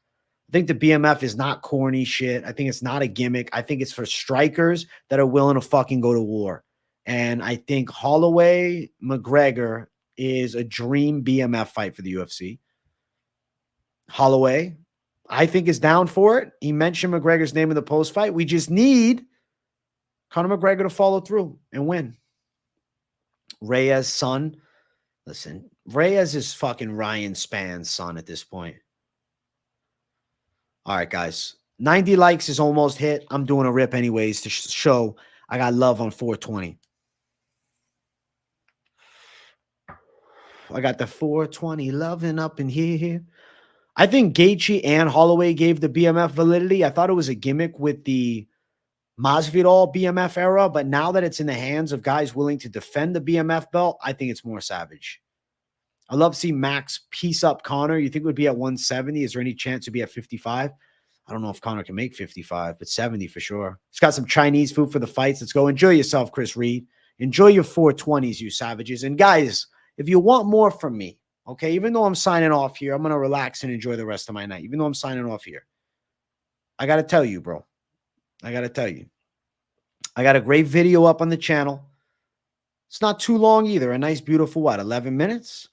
I think the BMF is not corny shit. I think it's not a gimmick. I think it's for strikers that are willing to fucking go to war. And I think Holloway McGregor is a dream BMF fight for the UFC. Holloway, I think, is down for it. He mentioned McGregor's name in the post fight. We just need Conor McGregor to follow through and win. Reyes' son. Listen, Reyes is fucking Ryan Span's son at this point. All right, guys. 90 likes is almost hit. I'm doing a rip anyways to show I got love on 420. I got the 420 loving up in here. I think Gaethje and Holloway gave the BMF validity. I thought it was a gimmick with the Masvidal BMF era, but now that it's in the hands of guys willing to defend the BMF belt, I think it's more savage. I love seeing Max piece up Conor. You think it would be at 170? Is there any chance it'd be at 55? I don't know if Conor can make 55, but 70 for sure. He's got some Chinese food for the fights. Let's go. Enjoy yourself, Chris Reed. Enjoy your 420s, you savages. And guys, if you want more from me, okay, even though I'm signing off here, I'm going to relax and enjoy the rest of my night. Even though I'm signing off here, I got to tell you, bro. I got to tell you. I got a great video up on the channel. It's not too long either. A nice, beautiful, what, 11 minutes?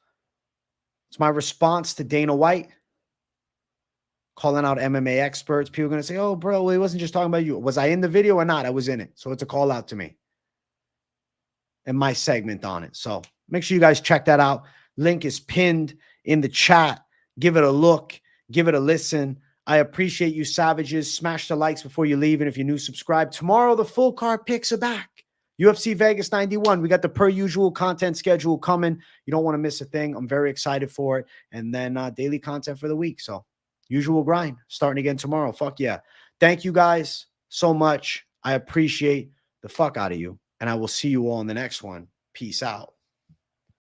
It's my response to Dana White calling out MMA experts. People are going to say, oh, bro, he wasn't just talking about you. Was I in the video or not? I was in it. So it's a call out to me and my segment on it. So make sure you guys check that out. Link is pinned in the chat. Give it a look. Give it a listen. I appreciate you, savages. Smash the likes before you leave. And if you're new, subscribe. Tomorrow, the full card picks are back. UFC Vegas 91. We got the per usual content schedule coming. You don't want to miss a thing. I'm very excited for it. And then daily content for the week. So usual grind starting again tomorrow. Fuck yeah. Thank you guys so much. I appreciate the fuck out of you. And I will see you all in the next one. Peace out.